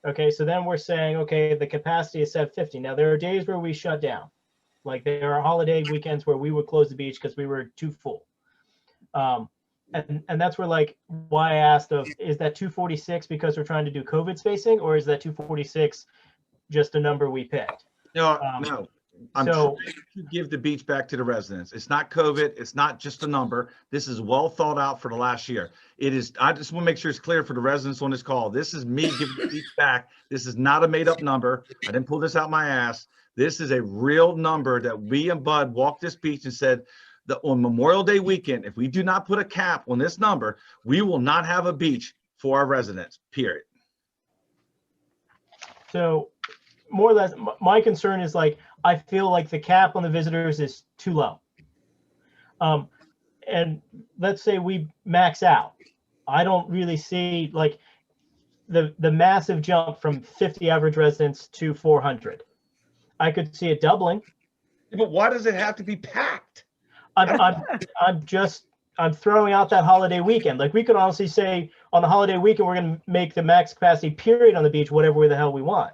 Okay, so then we're saying, okay, the capacity is set 50. Now there are days where we shut down. Like there are holiday weekends where we would close the beach because we were too full. And that's where like why I asked is that 246 because we're trying to do COVID spacing, or is that 246 just a number we picked? No, no. I'm so- trying to give the beach back to the residents. It's not COVID. It's not just a number. This is well thought out for the last year. It is. I just want to make sure it's clear for the residents on this call. This is me giving the beach back. This is not a made up number. I didn't pull this out my ass. This is a real number that we and Bud walked this beach and said that on Memorial Day weekend, if we do not put a cap on this number, we will not have a beach for our residents, period. So more or less, my concern is like, I feel like the cap on the visitors is too low. And let's say we max out. I don't really see like the massive jump from 50 average residents to 400. I could see it doubling. But why does it have to be packed? I'm throwing out that holiday weekend. Like we could honestly say on the holiday weekend, we're going to make the max capacity period on the beach, whatever the hell we want.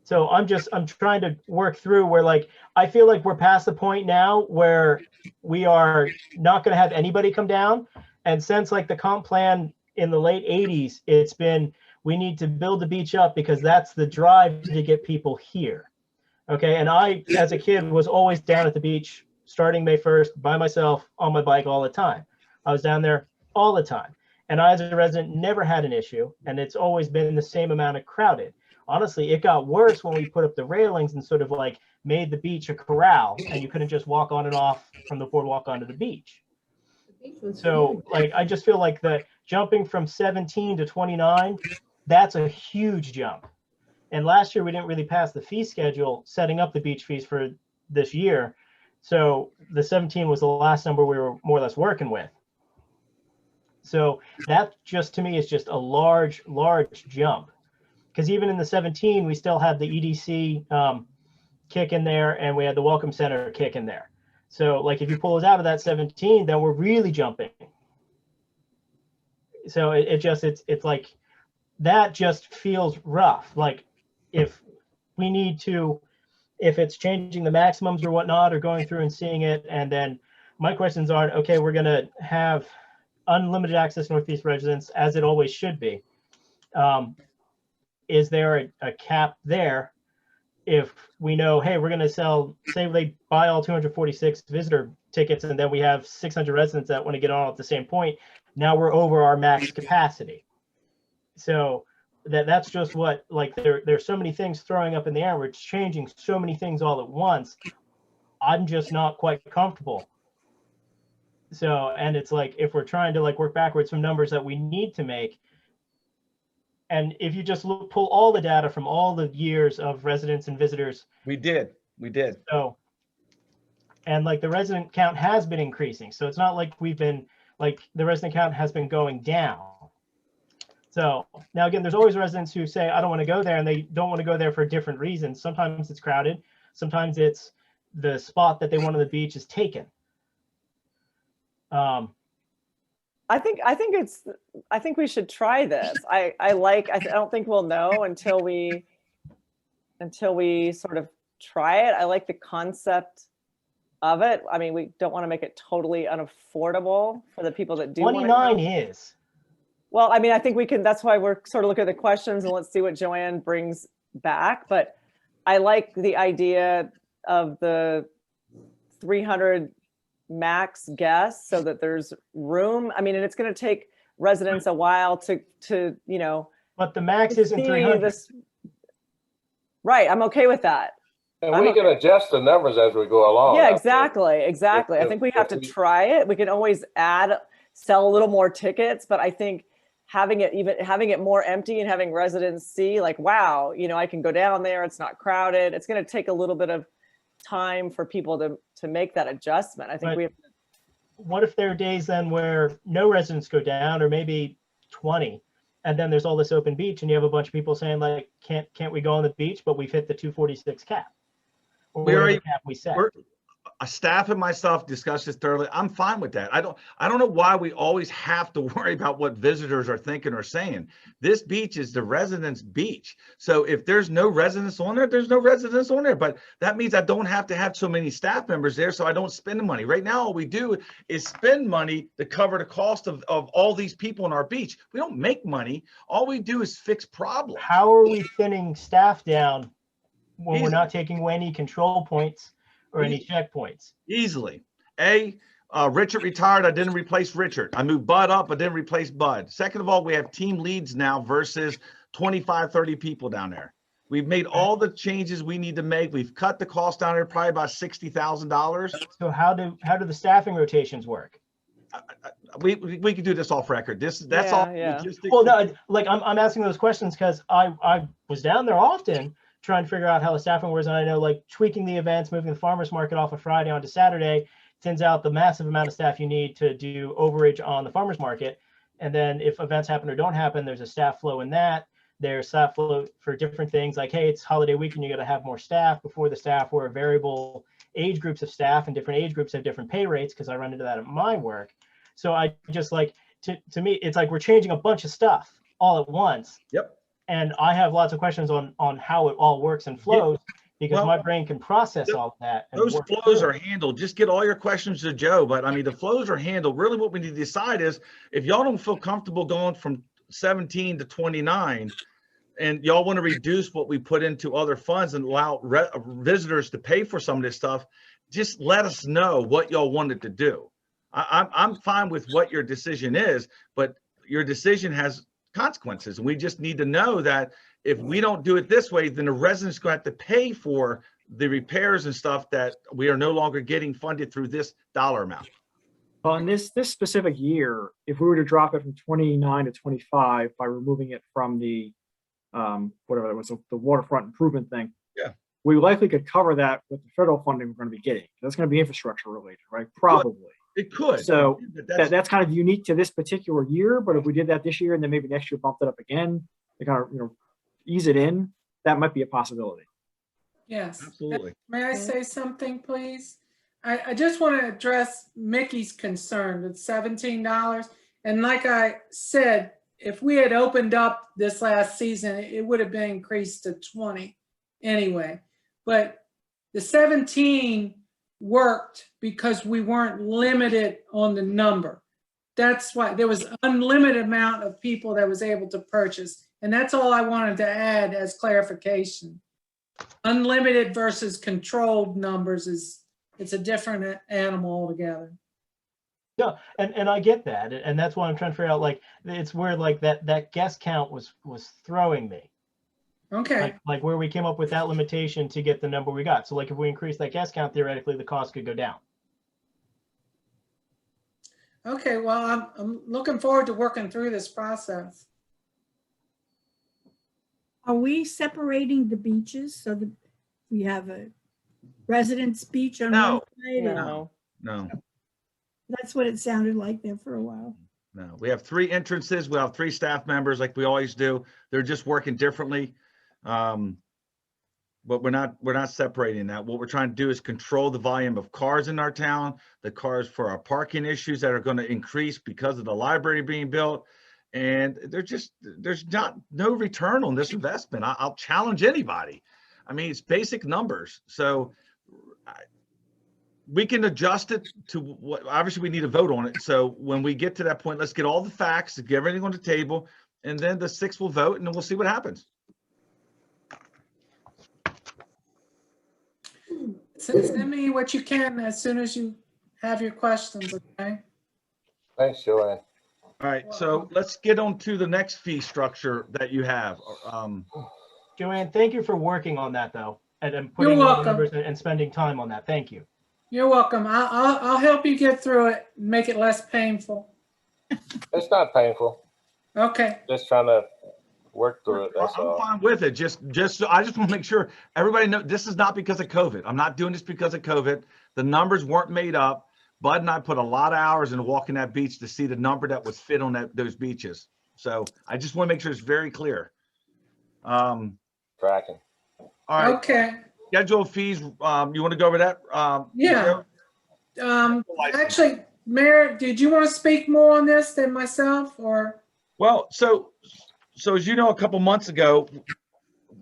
So I'm trying to work through where like, I feel like we're past the point now where we are not going to have anybody come down. And since like the comp plan in the late 80s, it's been, we need to build the beach up because that's the drive to get people here. Okay. And I, as a kid, was always down at the beach starting May 1st by myself on my bike all the time. I was down there all the time. And I, as a resident, never had an issue. And it's always been the same amount of crowded. Honestly, it got worse when we put up the railings and sort of like made the beach a corral and you couldn't just walk on and off from the boardwalk onto the beach. So like, I just feel like the jumping from 17 to 29, that's a huge jump. And last year we didn't really pass the fee schedule setting up the beach fees for this year. So the 17 was the last number we were more or less working with. So that just to me is just a large jump. Because even in the 17, we still had the EDC kick in there and we had the Welcome Center kick in there. So like if you pull us out of that 17, then we're really jumping. So it's like, that just feels rough. Like if we need to, if it's changing the maximums or whatnot, or going through and seeing it. And then my questions are, okay, we're gonna have unlimited access Northeast residents as it always should be. Is there a cap there? If we know, hey, we're going to sell, say they buy all 246 visitor tickets and then we have 600 residents that want to get on at the same point. Now we're over our max capacity. So that's just what, like there's so many things throwing up in the air. We're changing so many things all at once. I'm just not quite comfortable. So, and it's like, if we're trying to like work backwards from numbers that we need to make, and if you just pull all the data from all the years of residents and visitors. We did. So, and like the resident count has been increasing. So it's not like we've been like the resident count has been going down. So now again, there's always residents who say, I don't want to go there, and they don't want to go there for different reasons. Sometimes it's crowded. Sometimes it's the spot that they want on the beach is taken. I think we should try this. I don't think we'll know until we sort of try it. I like the concept of it. I mean, we don't want to make it totally unaffordable for the people that do. 29 is. Well, I mean, I think we can, that's why we're sort of looking at the questions and let's see what Joanne brings back. But I like the idea of the 300 max guests so that there's room. I mean, and it's going to take residents a while to But the max isn't see 300. this. Right. I'm okay with that. And we can adjust the numbers as we go along. Yeah, exactly. Exactly. I If- think we have to if we- try it. We can always sell a little more tickets, but I think having it more empty and having residents see like, wow, I can go down there. It's not crowded. It's going to take a little bit of time for people to make that adjustment. I think But we have. What if there are days then where no residents go down, or maybe 20, and then there's all this open beach, and you have a bunch of people saying like, can't we go on the beach? But we've hit the 246 cap. Or We whatever already- cap we set. Staff and myself discussed this thoroughly. I'm fine with that. I don't know why we always have to worry about what visitors are thinking or saying. This beach is the residents' beach. So if there's no residents on there, there's no residents on there. But that means I don't have to have so many staff members there, so I don't spend the money. Right now, all we do is spend money to cover the cost of all these people on our beach. We don't make money. All we do is fix problems. How are we thinning staff down when we're Easily. not taking away any control points or any checkpoints? Easily. Richard retired. I didn't replace Richard. I moved Bud up. I didn't replace Bud. Second of all, we have team leads now versus 25, 30 people down there. We've made all the changes we need to make. We've cut the cost down there probably about $60,000. So how do the staffing rotations work? We can do this off record. That's Yeah, all yeah. logistics. Well, no, like I'm asking those questions because I was down there often trying to figure out how the staffing was, and I know like tweaking the events, moving the farmers market off of Friday onto Saturday, sends out the massive amount of staff you need to do overage on the farmers market. And then if events happen or don't happen, there's a staff flow in that. There's staff flow for different things like, hey, it's holiday weekend, you got to have more staff. Before the staff were variable age groups of staff, and different age groups have different pay rates because I run into that at my work. So I just like, to me, it's like we're changing a bunch of stuff all at once. Yep. And I have lots of questions on how it all works and flows because Well, my brain can process all of that. And Those work flows through are it. handled. Just get all your questions to Joe. But I mean, the flows are handled. Really what we need to decide is if y'all don't feel comfortable going from 17 to 29 and y'all want to reduce what we put into other funds and allow visitors to pay for some of this stuff, just let us know what y'all wanted to do. I'm fine with what your decision is, but your decision has consequences. And we just need to know that if we don't do it this way, then the residents going to have to pay for the repairs and stuff that we are no longer getting funded through this dollar amount. Well, in this specific year, if we were to drop it from 29 to 25 by removing it from the whatever it was, the waterfront improvement thing, Yeah. we likely could cover that with the federal funding we're going to be getting. That's going to be infrastructure related, right? Probably. It could. So But that's kind of unique to this particular year. But if we did that this year and then maybe next year bumped it up again, to kind of ease it in, that might be a possibility. Yes. Absolutely. May I say something, please? I just want to address Mickey's concern with $17. And like I said, if we had opened up this last season, it would have been increased to 20 anyway. But the 17 worked because we weren't limited on the number. That's why there was unlimited amount of people that was able to purchase. And that's all I wanted to add as clarification. Unlimited versus controlled numbers it's a different animal altogether. Yeah, and I get that, and that's why I'm trying to figure out like it's where like that guest count was throwing me. Okay. Like where we came up with that limitation to get the number we got. So like if we increase that guest count, theoretically the cost could go down. Okay, well, I'm looking forward to working through this process. Are we separating the beaches so that we have a residence beach on No. one side? and- No. No, That's what it sounded like there for a while. no. We have 3 entrances. We have 3 staff members like we always do. They're just working differently. But we're not separating that. What we're trying to do is control the volume of cars in our town, the cars for our parking issues that are going to increase because of the library being built. And there's no return on this investment. I'll challenge anybody. I mean, it's basic numbers. So we can adjust it to what, obviously we need a vote on it. So when we get to that point, let's get all the facts, get everything on the table, and then the 6 will vote and then we'll see what happens. Send me what you can as soon as you have your questions, okay? Thanks, Joanne. All right, so let's get on to the next fee structure that you have. Joanne, thank you for working on that though, and You're putting all the welcome. numbers and spending time on that. Thank you. You're welcome. I'll help you get through it, make it less painful. It's not painful. Okay. Just trying to work through it. That's I'm all. fine with it. I just want to make sure everybody knows this is not because of COVID. I'm not doing this because of COVID. The numbers weren't made up. Bud and I put a lot of hours into walking that beach to see the number that was fit on those beaches. So I just want to make sure it's very clear. Tracking. All right. Okay. Schedule fees. You want to go over that? Yeah. Actually, Mayor, did you want to speak more on this than myself, or? Well, so as you know, a couple months ago,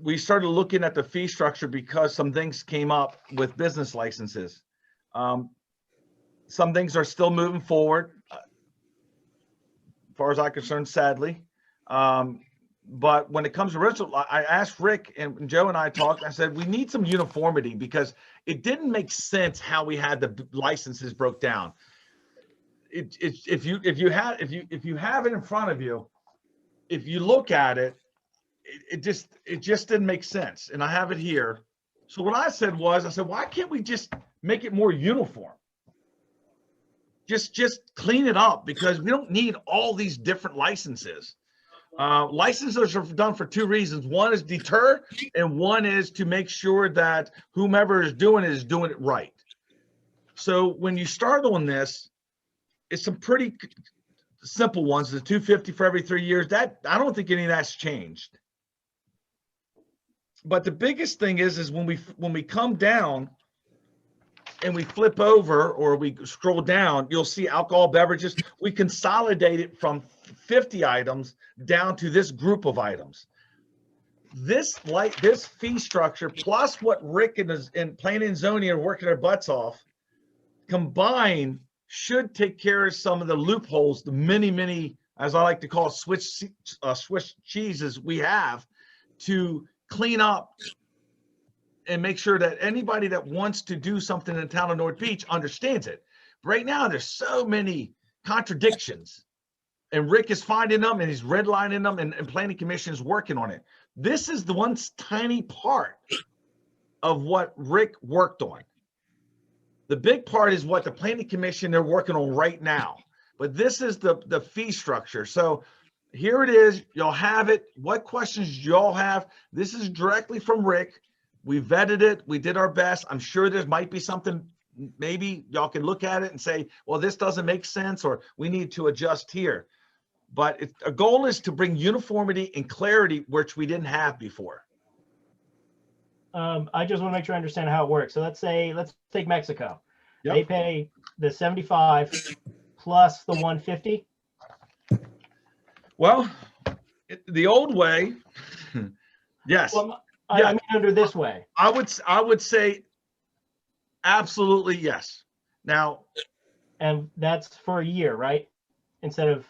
we started looking at the fee structure because some things came up with business licenses. Some things are still moving forward, as far as I'm concerned, sadly. But when it comes to rental, I asked Rick and Joe and I talked, I said, we need some uniformity because it didn't make sense how we had the licenses broke down. If you have it in front of you, if you look at it, it just didn't make sense. And I have it here. So what I said, why can't we just make it more uniform? Just clean it up, because we don't need all these different licenses. Licenses are done for two reasons. One is deter, and one is to make sure that whomever is doing it right. So when you start on this, it's some pretty simple ones. The $250 for every 3 years, that I don't think any of that's changed. But the biggest thing is when we come down and we flip over or we scroll down, you'll see alcohol beverages. We consolidate it from 50 items down to this group of items. This fee structure plus what Rick and Planning and Zoning are working their butts off combined should take care of some of the loopholes, the many, as I like to call Swiss cheeses we have to clean up and make sure that anybody that wants to do something in the town of North Beach understands it. Right now, there's so many contradictions, and Rick is finding them and he's redlining them, and Planning Commission is working on it. This is the one tiny part of what Rick worked on. The big part is what the Planning Commission, they're working on right now. But this is the fee structure. So here it is. Y'all have it. What questions y'all have? This is directly from Rick. We vetted it. We did our best. I'm sure there might be something, maybe y'all can look at it and say, well, this doesn't make sense, or we need to adjust here. But a goal is to bring uniformity and clarity, which we didn't have before. I just want to make sure I understand how it works. So let's take Mexico. Yep. They pay the 75 plus the 150. Well, the old way, yes. Well, I mean under this way. I would say absolutely yes. Now, and that's for a year, right? Instead of,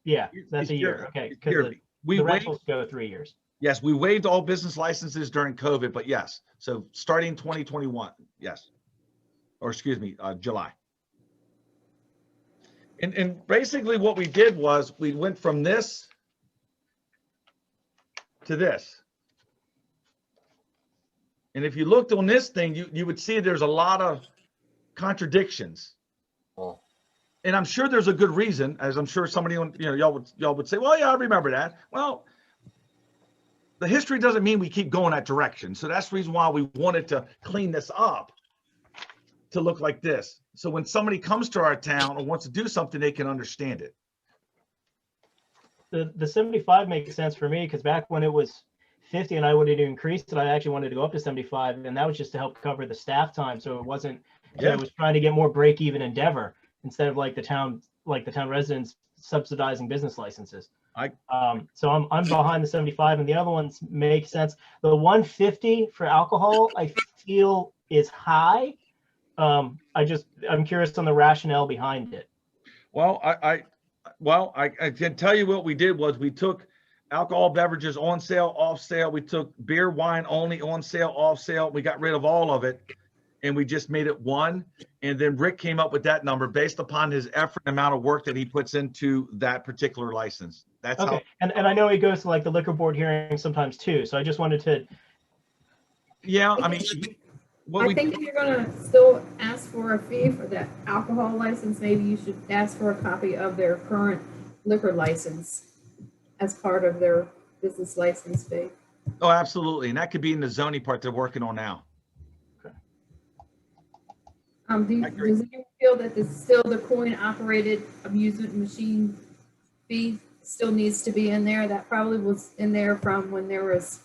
yeah, that's a year. Okay, because the rentals go 3 years. Yes, we waived all business licenses during COVID, but yes. So starting 2021, yes. Or excuse me, July. And basically what we did was we went from this to this. And if you looked on this thing, you would see there's a lot of contradictions. Oh. And I'm sure there's a good reason, as I'm sure somebody on, y'all would say, well, yeah, I remember that. Well, the history doesn't mean we keep going that direction. So that's the reason why we wanted to clean this up to look like this. So when somebody comes to our town or wants to do something, they can understand it. The 75 makes sense for me, because back when it was 50 and I wanted to increase it, I actually wanted to go up to 75, and that was just to help cover the staff time. So it wasn't, Yeah. it was trying to get more break-even endeavor instead of like the town residents subsidizing business licenses. So I'm behind the 75, and the other ones make sense. The 150 for alcohol, I feel is high. I'm curious on the rationale behind it. Well, I can tell you what we did was we took alcohol beverages on sale, off sale. We took beer, wine only on sale, off sale. We got rid of all of it. and we just made it one. And then Rick came up with that number based upon his effort and amount of work that he puts into that particular license. That's Okay, and I know he goes to like the liquor board hearing sometimes too, so I just wanted to, yeah, I mean, what I we, think if you're gonna still ask for a fee for that alcohol license, maybe you should ask for a copy of their current liquor license as part of their business license fee. oh, absolutely. And that could be in the zoning part they're working on now. Does anyone feel that this still the coin-operated amusement machine fee still needs to be in there? That probably was in there from when there was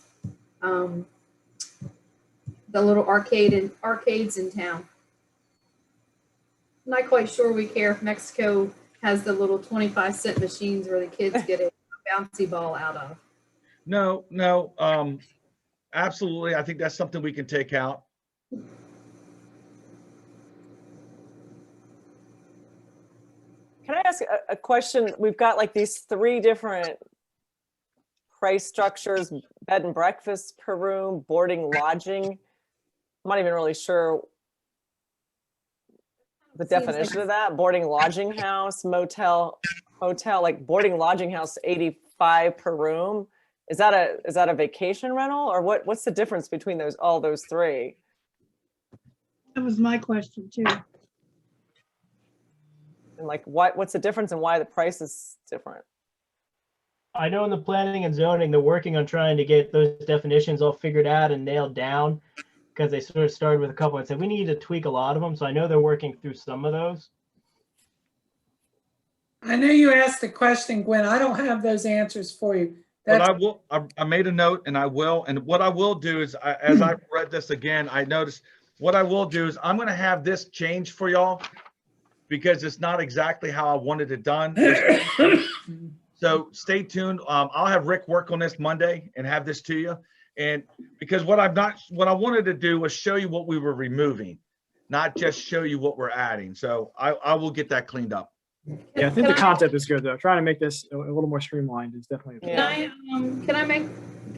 the little arcades in town. I'm not quite sure we care if Mexico has the little 25-cent machines where the kids get a bouncy ball out of. No, absolutely. I think that's something we can take out. Can I ask a question? We've got like these 3 different price structures: bed and breakfast per room, boarding, lodging. I'm not even really sure the definition of that. Boarding, lodging house, motel, hotel. Like boarding, lodging house, 85 per room. Is that a vacation rental, or what's the difference between all those 3? That was my question too. And like what's the difference and why the price is different? I know in the planning and zoning, they're working on trying to get those definitions all figured out and nailed down, because they sort of started with a couple and said, we need to tweak a lot of them. So I know they're working through some of those. I know you asked the question, Gwen. I don't have those answers for you. But I will, I made a note and I will, and what I will do is, as I read this again, I noticed what I will do is I'm going to have this changed for y'all because it's not exactly how I wanted it done. So stay tuned. I'll have Rick work on this Monday and have this to you. And because what I wanted to do was show you what we were removing, not just show you what we're adding. So I will get that cleaned up. Yeah, I think the concept is good though. Trying to make this a little more streamlined is definitely. Can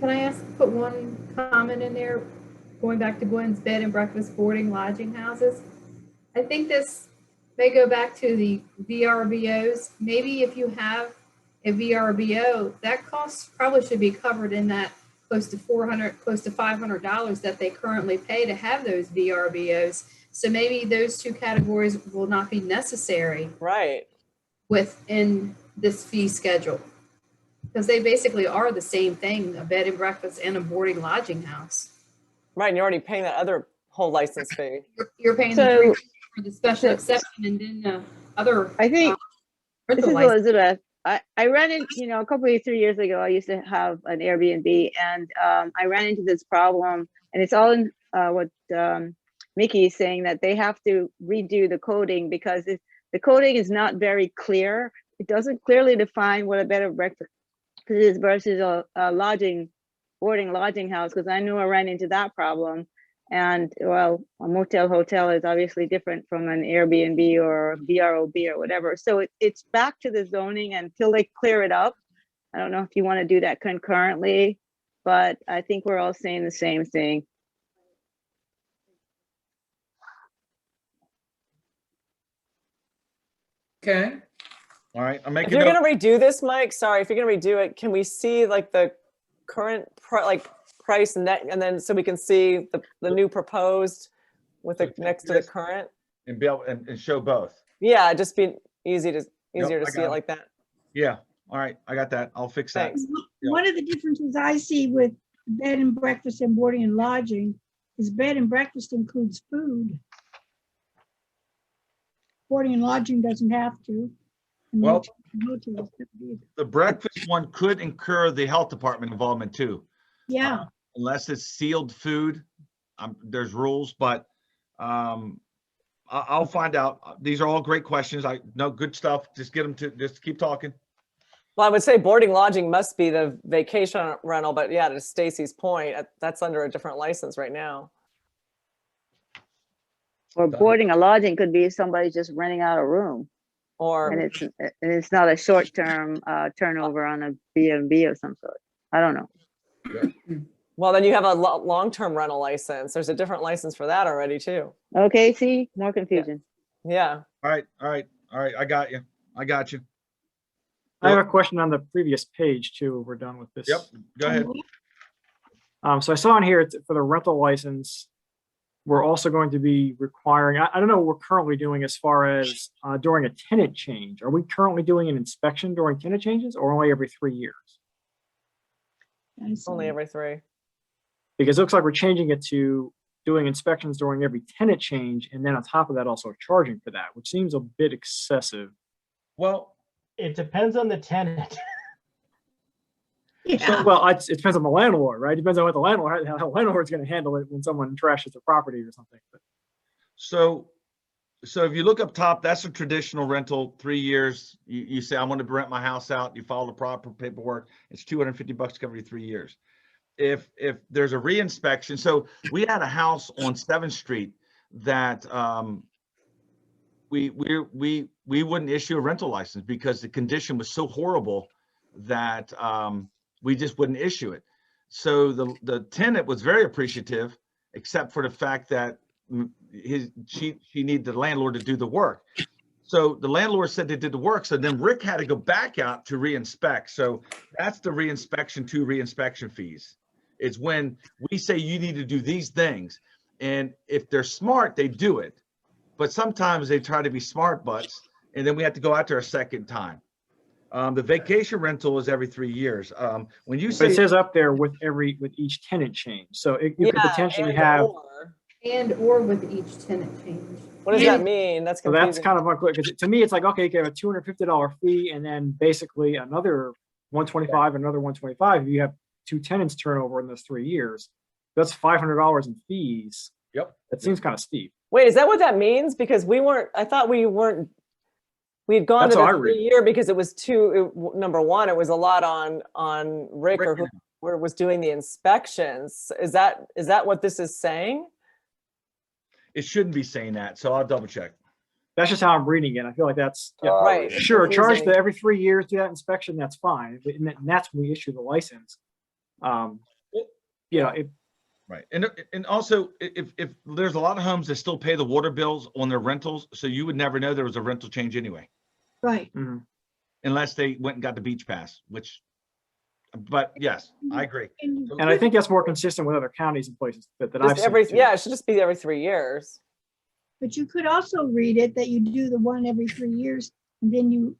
I put one comment in there, going back to Gwen's bed and breakfast, boarding, lodging houses? I think this may go back to the VRBOs. Maybe if you have a VRBO, that cost probably should be covered in that close to $500 that they currently pay to have those VRBOs. So maybe those 2 categories will not be necessary. Right. Within this fee schedule, because they basically are the same thing: a bed and breakfast and a boarding lodging house. Right, and you're already paying that other whole license fee. You're paying the for the special exception, and then the other. I think this is Elizabeth. I ran into, a couple of 3 years ago, I used to have an Airbnb, and I ran into this problem, and it's all in what Mickey is saying, that they have to redo the coding because the coding is not very clear. It doesn't clearly define what a bed and breakfast is versus a boarding lodging house, because I knew I ran into that problem. And well, a motel hotel is obviously different from an Airbnb or VRBO or whatever. So it's back to the zoning until they clear it up. I don't know if you want to do that concurrently, but I think we're all saying the same thing. Okay. All right, I'm making. If you're going to redo this, Mike, sorry, if you're going to redo it, can we see like the current price net, and then so we can see the new proposed with the next to the current, and be able and show both. Yeah, just be easier to see it like that. Yeah. All right, I got that. I'll fix that. Thanks. One of the differences I see with bed and breakfast and boarding and lodging is bed and breakfast includes food. Boarding and lodging doesn't have to. And Well, hotels don't either. the breakfast one could incur the health department involvement too. Yeah. Unless it's sealed food, there's rules, but I'll find out. These are all great questions. I know good stuff. Just keep talking. Well, I would say boarding lodging must be the vacation rental, but yeah, to Stacy's point, that's under a different license right now. Or boarding or lodging could be somebody just renting out a room, and it's not a short-term turnover on a B&B of some sort. I don't know. Well, then you have a long-term rental license. There's a different license for that already too. Okay, see, more confusion. Yeah. All right. I got you. I have a question on the previous page too. We're done with this. Yep, go ahead. So I saw in here for the rental license, we're also going to be requiring, I don't know what we're currently doing as far as during a tenant change. Are we currently doing an inspection during tenant changes or only every 3 years? Only every 3. Because it looks like we're changing it to doing inspections during every tenant change. And then on top of that, also charging for that, which seems a bit excessive. Well, It depends on the tenant. Yeah. Well, it depends on the landlord, right? It depends on what how the landlord's going to handle it when someone trashes the property or something. But so if you look up top, that's a traditional rental, 3 years. You say, I want to rent my house out. You follow the proper paperwork. It's $250 every 3 years. If there's a reinspection, so we had a house on 7th Street that we wouldn't issue a rental license because the condition was so horrible that we just wouldn't issue it. So the tenant was very appreciative, except for the fact that she needed the landlord to do the work. So the landlord said they did the work. So then Rick had to go back out to reinspect. So that's the reinspection to reinspection fees. It's when we say you need to do these things. And if they're smart, they do it. But sometimes they try to be smart butts, and then we have to go out there a second time. The vacation rental is every 3 years. When you But say it says up there with each tenant change. So you could potentially have. or with each tenant change. What does that mean? That's So confusing. that's kind of unclear because to me, it's like, okay, you have a $250 fee and then basically another 125, another 125. You have 2 tenants turnover in those 3 years. That's $500 in fees. Yep. That seems kind of steep. Wait, is that what that means? Because I thought we had gone That's to how I the read 3 year because it was number one, it was a lot on Rick or whoever was doing the inspections. Is that what this is saying? it shouldn't be saying that, so I'll double check. That's just how I'm reading it. I feel like that's Right. Sure, charge confusing. the every 3 years, do that inspection. That's fine, and that's when we issue the license. Right, and also if there's a lot of homes that still pay the water bills on their rentals, so you would never know there was a rental change anyway, Right. unless they went and got the beach pass. But yes, I agree. And I think that's more consistent with other counties and places that I've seen. too. It should just be every 3 years. But you could also read it that you do the one every 3 years, and then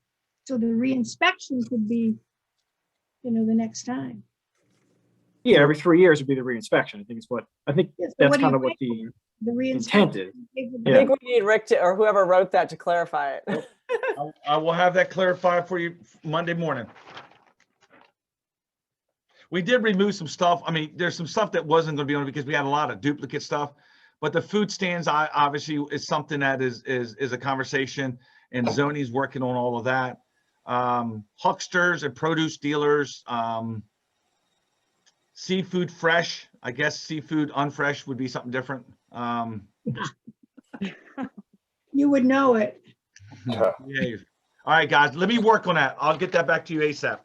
so the reinspection could be, the next time. Yeah, every 3 years would be the reinspection. I think Yes, but that's what do kind you of what think the The intent reinspection. is. I think we need Rick or whoever wrote that to clarify it. I will have that clarified for you Monday morning. We did remove some stuff. I mean, there's some stuff that wasn't going to be on it because we had a lot of duplicate stuff. But the food stands, obviously, is something that is a conversation, and zoning's working on all of that. Hucksters and produce dealers, seafood fresh. I guess seafood unfresh would be something different. You would know it. Yeah. All right, guys, let me work on that. I'll get that back to you ASAP.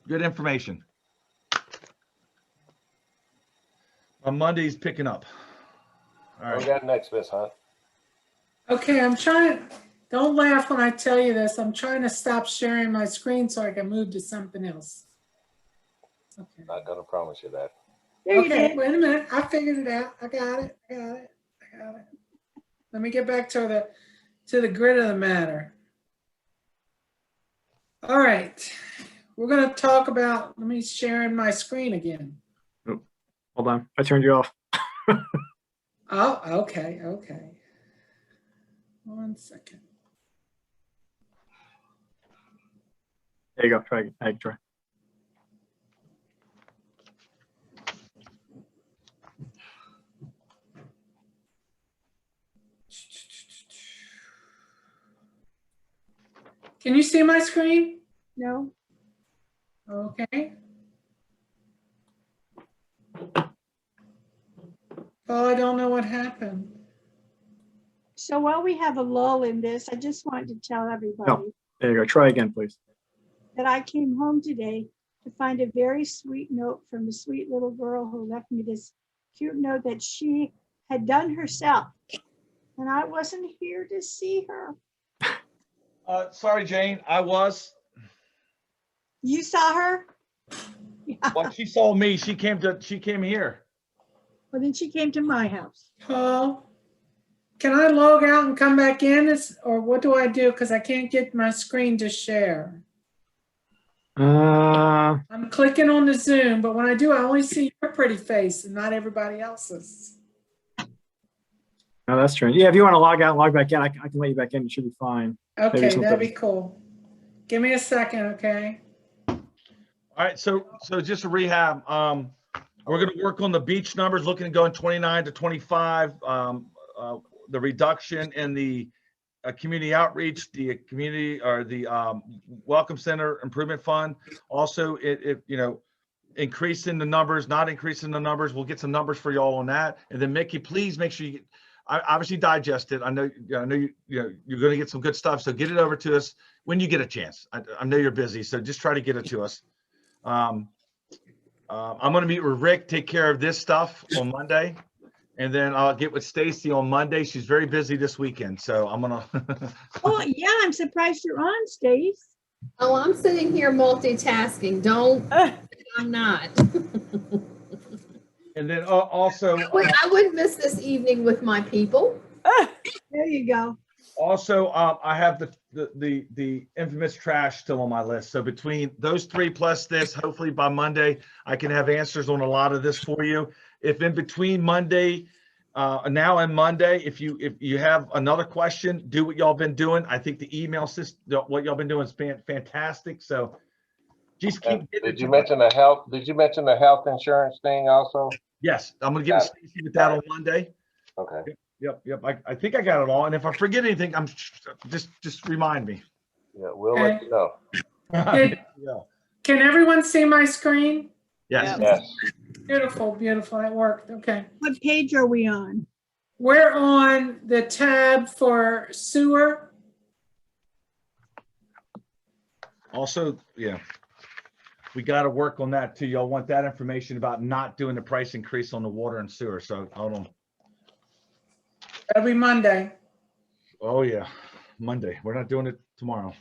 Good information. On Monday's picking up. All What we right. got next, Miss Hunt? Okay, don't laugh when I tell you this. I'm trying to stop sharing my screen so I can move to something else. Okay. Not gonna promise you that. There you Okay, did. wait a minute. I figured it out. I got it. Let me get back to the grid of the matter. All right. We're going to talk about, let me sharing my screen again. Hold on, I turned you off. Oh, okay. 1 second. There you go. Try again. Try. Can you see my screen? No. Okay. Oh, I don't know what happened. So while we have a lull in this, I just wanted to tell everybody There you go. Try again, please. that I came home today to find a very sweet note from a sweet little girl who left me this cute note that she had done herself. And I wasn't here to see her. Sorry, Jane, I was. You saw her? Yeah. Well, she saw me. She came here. Well, then she came to my house. Paul, can I log out and come back in, or what do I do? Because I can't get my screen to share. I'm clicking on the Zoom, but when I do, I only see your pretty face and not everybody else's. Oh, that's strange. Yeah, if you want to log out and log back in, I can let you back in. It should be fine. Okay, that'd be cool. Give me a second, okay? All right, so just to rehab, we're going to work on the beach numbers, looking at going 29 to 25. The reduction in the community outreach, the community or the Welcome Center Improvement Fund. Also, increasing the numbers, not increasing the numbers. We'll get some numbers for y'all on that. And then Mickey, please make sure you obviously digest it. I know you're going to get some good stuff. So get it over to us when you get a chance. I know you're busy, so just try to get it to us. I'm going to meet with Rick, take care of this stuff on Monday. And then I'll get with Stacy on Monday. She's very busy this weekend, so I'm gonna. Oh yeah, I'm surprised you're on, Stace. Oh, I'm sitting here multitasking. Don't. I'm not. And then also, I wouldn't miss this evening with my people. There you go. Also, I have the infamous trash still on my list. So between those three plus this, hopefully by Monday, I can have answers on a lot of this for you. If in between Monday, now and Monday, if you have another question, do what y'all been doing. I think the email system, what y'all been doing is fantastic. So just keep. Did you mention the health? Did you mention the health insurance thing also? Yes, I'm gonna get with Stacy with that on Monday. Okay. Yep. I think I got it all. And if I forget anything, I'm just remind me. Yeah, we'll let you know. Yeah. Can everyone see my screen? Yes. Yes. Beautiful, beautiful. That worked. Okay. What page are we on? We're on the tab for sewer. Also, yeah, we got to work on that too. Y'all want that information about not doing the price increase on the water and sewer. So hold on. That'll be Monday. Oh yeah, Monday. We're not doing it tomorrow.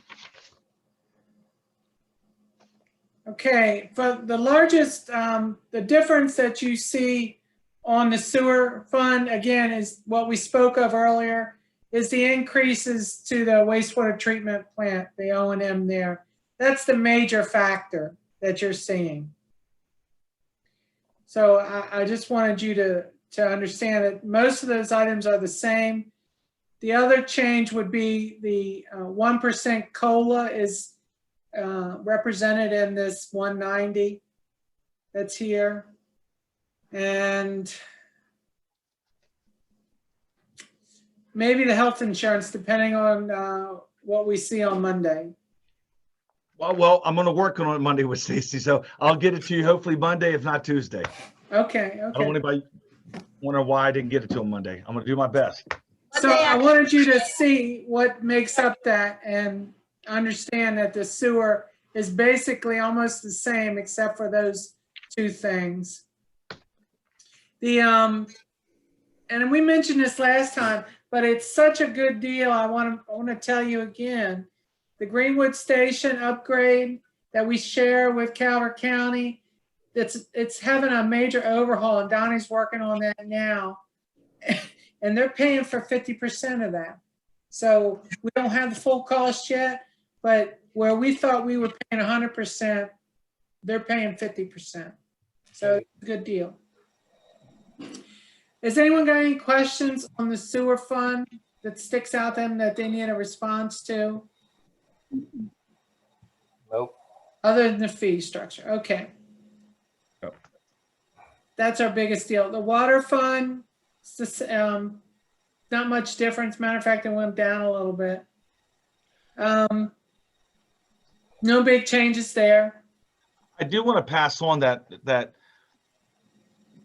Okay, for the largest, the difference that you see on the sewer fund, again, is what we spoke of earlier, is the increases to the wastewater treatment plant, the O&M there. That's the major factor that you're seeing. So I just wanted you to understand that most of those items are the same. The other change would be the 1% COLA is represented in this 190 that's here. And maybe the health insurance, depending on what we see on Monday. Well, I'm going to work on it Monday with Stacy, so I'll get it to you hopefully Monday, if not Tuesday. Okay. I don't want anybody wonder why I didn't get it to him Monday. I'm going to do my best. So I wanted you to see what makes up that and understand that the sewer is basically almost the same except for those two things. And we mentioned this last time, but it's such a good deal. I want to tell you again, the Greenwood Station upgrade that we share with Calvert County, it's having a major overhaul, and Donnie's working on that now. And they're paying for 50% of that. So we don't have the full cost yet, but where we thought we were paying 100%, they're paying 50%. So it's a good deal. Has anyone got any questions on the sewer fund that sticks out to them that they need a response to? Nope. Other than the fee structure, okay. Yep. That's our biggest deal. The water fund, not much difference. Matter of fact, it went down a little bit. No big changes there. I do want to pass on that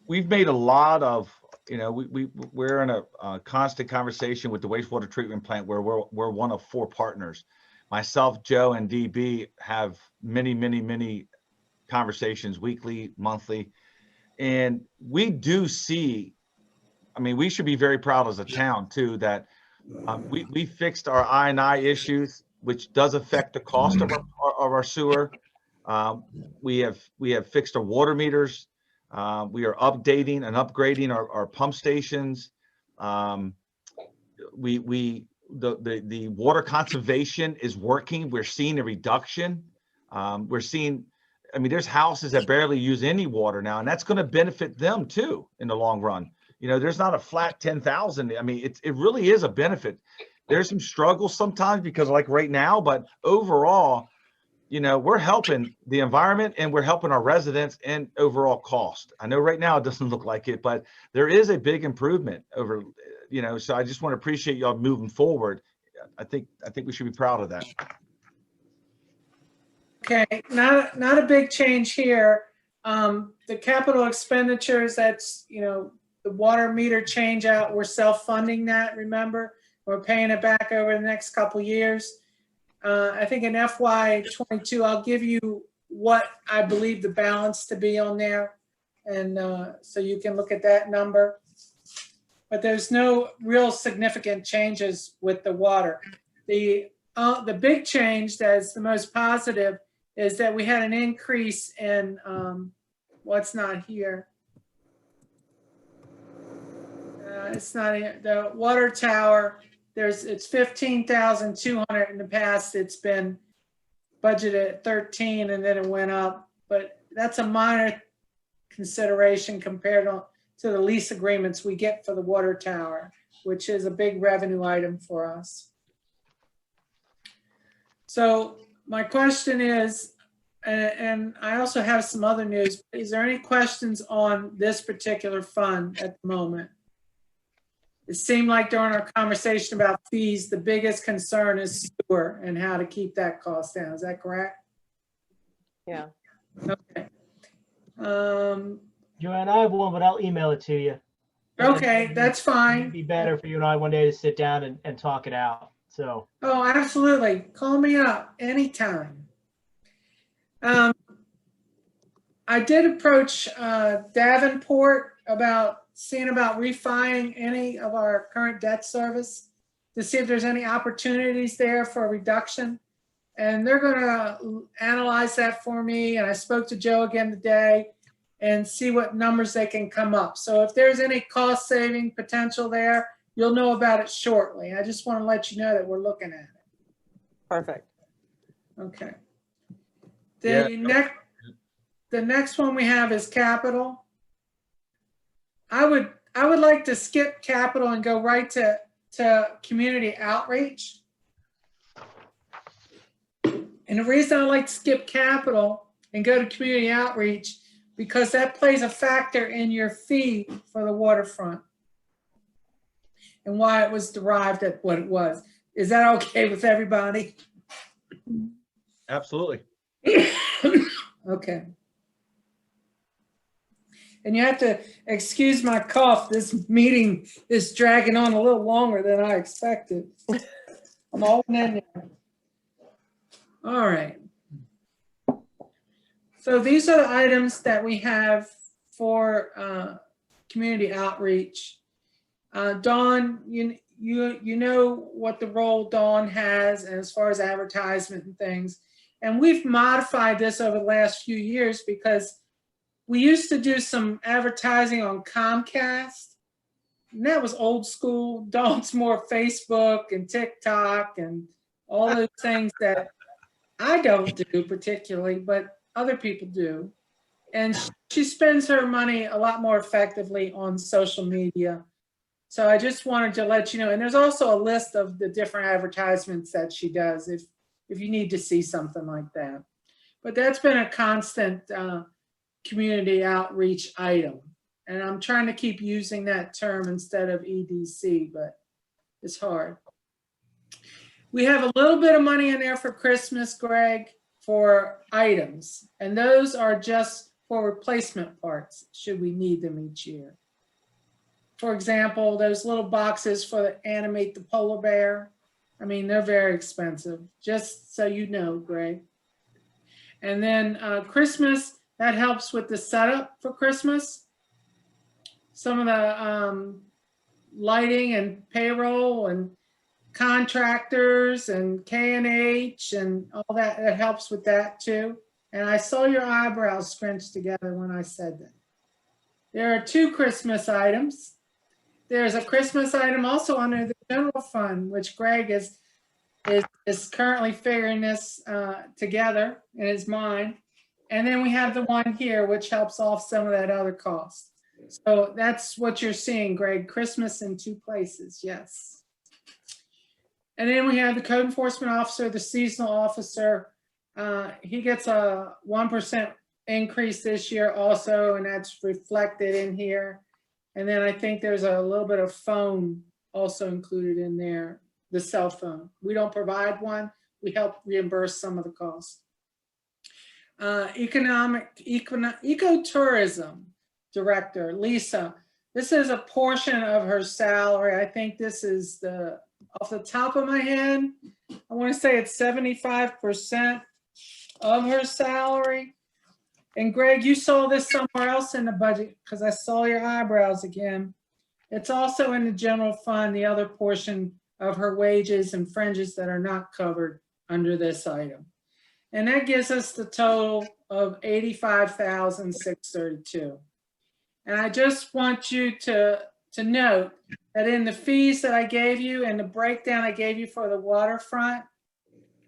we've made a lot of, we're in a constant conversation with the wastewater treatment plant where we're one of 4 partners. Myself, Joe, and DB have many conversations weekly, monthly. And we do see, I mean, we should be very proud as a town too, that we fixed our I&I issues, which does affect the cost of our sewer. We have fixed our water meters. We are updating and upgrading our pump stations. The water conservation is working. We're seeing a reduction. We're seeing, I mean, there's houses that barely use any water now, and that's going to benefit them too in the long run. You know, there's not a flat 10,000. I mean, it really is a benefit. There's some struggles sometimes because like right now, but overall, you know, we're helping the environment and we're helping our residents and overall cost. I know right now it doesn't look like it, but there is a big improvement over, you know, so I just want to appreciate y'all moving forward. I think we should be proud of that. Okay, not a big change here. The capital expenditures, that's, you know, the water meter change out, we're self-funding that, remember? We're paying it back over the next couple years. I think in FY22, I'll give you what I believe the balance to be on there. And so you can look at that number. But there's no real significant changes with the water. The big change that's the most positive is that we had an increase in what's not here. It's not here. The water tower. It's 15,200 in the past. It's been budgeted at 13 and then it went up, but that's a minor consideration compared to the lease agreements we get for the water tower, which is a big revenue item for us. So my question is, and I also have some other news, is there any questions on this particular fund at the moment? It seemed like during our conversation about fees, the biggest concern is sewer and how to keep that cost down. Is that correct? Yeah. Okay. Joanne, I have one, but I'll email it to you. Okay, that's fine. It'd be better for you and I one day to sit down and talk it out. So. Oh, absolutely. Call me up anytime. I did approach Davenport about seeing about refining any of our current debt service to see if there's any opportunities there for a reduction. And they're going to analyze that for me. And I spoke to Joe again today and see what numbers they can come up. So if there's any cost saving potential there, you'll know about it shortly. I just want to let you know that we're looking at it. Perfect. Okay. The next one we have is capital. I would like to skip capital and go right to community outreach. And the reason I like to skip capital and go to community outreach, because that plays a factor in your fee for the waterfront and why it was derived at what it was. Is that okay with everybody? Absolutely. Okay. And you have to excuse my cough. This meeting is dragging on a little longer than I expected. I'm all in there. All right. So these are the items that we have for community outreach. Dawn, you know what the role Dawn has as far as advertisement and things. And we've modified this over the last few years because we used to do some advertising on Comcast, and that was old school. Dawn's more Facebook and TikTok and all those things that I don't do particularly, but other people do. And she spends her money a lot more effectively on social media. So I just wanted to let you know, and there's also a list of the different advertisements that she does if you need to see something like that. But that's been a constant community outreach item. And I'm trying to keep using that term instead of EDC, but it's hard. We have a little bit of money in there for Christmas, Greg, for items. And those are just for replacement parts, should we need them each year. For example, those little boxes for the animate the polar bear. I mean, they're very expensive, just so you know, Greg. And then Christmas, That helps with the setup for Christmas. Some of the lighting and payroll and contractors and K&H and all that, it helps with that too. And I saw your eyebrows scrunched together when I said that. There are 2 Christmas items. There's a Christmas item also under the general fund, which Greg is currently figuring this together in his mind. And then we have the one here, which helps off some of that other cost. So that's what you're seeing, Greg, Christmas in 2 places, yes. And then we have the code enforcement officer, the seasonal officer. He gets a 1% increase this year also, and that's reflected in here. And then I think there's a little bit of phone also included in there, the cell phone. We don't provide one, we help reimburse some of the costs. Ecotourism director, Lisa. This is a portion of her salary. I think this is off the top of my head, I want to say it's 75% of her salary. And Greg, you saw this somewhere else in the budget because I saw your eyebrows again. It's also in the general fund, the other portion of her wages and fringes that are not covered under this item. And that gives us the total of $85,632. And I just want you to note that in the fees that I gave you and the breakdown I gave you for the waterfront,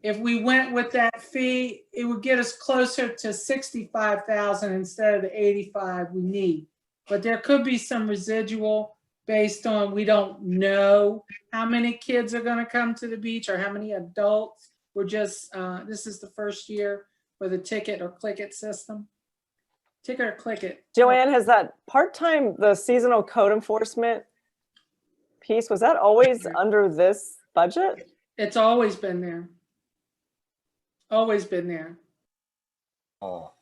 if we went with that fee, it would get us closer to 65,000 instead of the 85 we need. But there could be some residual based on, we don't know how many kids are gonna come to the beach or how many adults. We're just, this is the first year for the ticket or click it system. Ticket or click it. Joanne, has that part-time, the seasonal code enforcement piece, was that always under this budget? It's always been there. Always been there. Oh,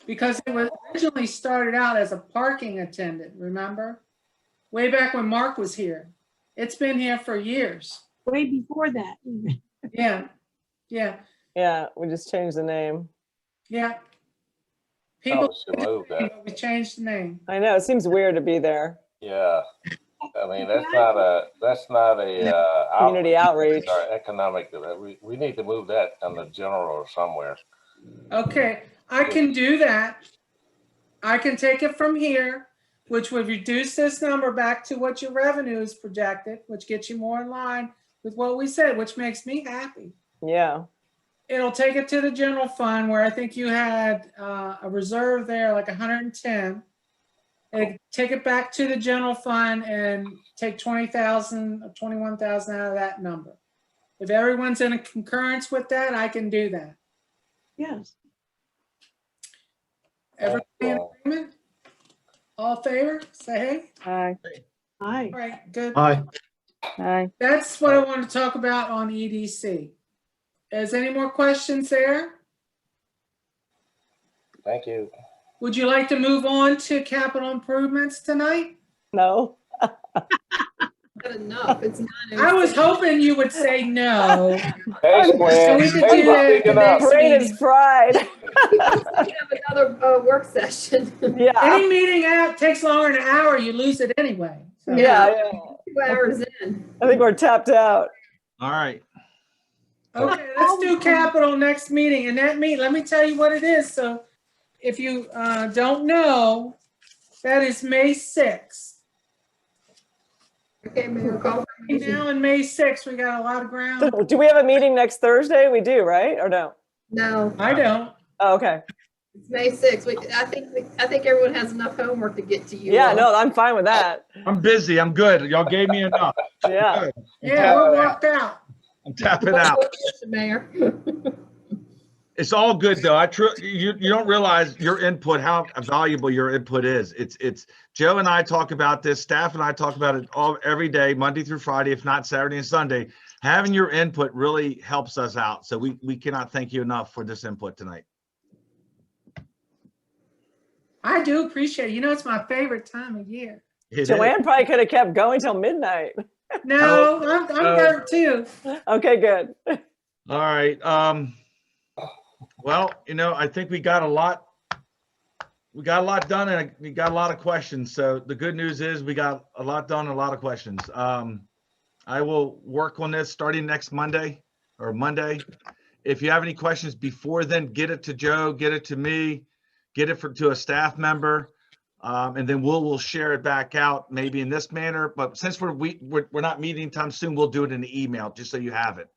Because it was originally started out as a parking attendant, remember? Way back when Mark was here. It's been here for years. Way before that. even. Yeah, yeah, Yeah, we just changed the name. yeah. probably People, should move that. we changed the name. I know, it seems weird to be there. Yeah. I mean, that's not a Community outreach. Our economic, we need to move that on the general or somewhere. Okay, I can do that. I can take it from here, which would reduce this number back to what your revenue is projected, which gets you more in line with what we said, which makes me happy. Yeah, It'll take it to the general fund where I think you had a reserve there, like 110. And take it back to the general fund and take 20,000 or 21,000 out of that number. If everyone's in a concurrence with that, I can do that. Yes. Everybody in agreement? All in favor? Say hey. Aye. Aye. All right, good. Aye. Aye. That's what I want to talk about on EDC. Is any more questions there? Thank you. Would you like to move on to capital improvements tonight? no, Good enough. It's not. I was hoping you would say no. Hey, So Square. we could Hey, do that speaking the up. next brain meeting. is fried. We have another work session. Yeah, Any meeting out takes longer than an hour, you lose it anyway. So- yeah, 2 hours in. I think we're tapped out. All right. Okay, let's do capital next meeting. And that let me tell you what it is. So if you don't know, that is May 6th. Okay, Mayor, call for a motion. Now in May 6th, we got a lot of ground. Do we have a meeting next Thursday? We do, right? Or no? No, I don't. Oh, okay. it's May 6th. I think everyone has enough homework to get to you. Yeah, all. no, I'm fine with that. I'm busy. I'm good. Y'all gave me enough. Yeah. Good. Yeah, we're walked out. I'm tapping out. Mayor. It's all good though. You don't realize your input, how valuable your input is. It's Joe and I talk about this, staff and I talk about it every day, Monday through Friday, if not Saturday and Sunday. Having your input really helps us out. So we cannot thank you enough for this input tonight. I do appreciate it. You know, it's my favorite time of year. It is. Joanne probably could have kept going till midnight. No, I'm there too. Okay, good. All right. Well, I think we got a lot we got a lot done and we got a lot of questions. So the good news is we got a lot done and a lot of questions. I will work on this starting next Monday or Monday. If you have any questions before then, get it to Joe, get it to me, get it to a staff member. And then we'll share it back out maybe in this manner. But since we're not meeting anytime soon, we'll do it in the email just so you have it.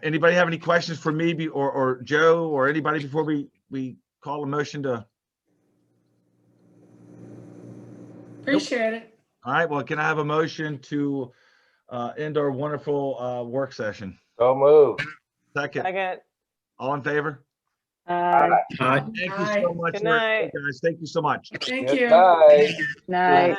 Anybody have any questions for me or Joe or anybody before we call a motion to? Appreciate it. All right. Well, can I have a motion to end our wonderful work session? So move. Second. Second. All in favor? Aye. Thank you so much, Good night. guys. Thank you so much. Thank Good you. night. Night.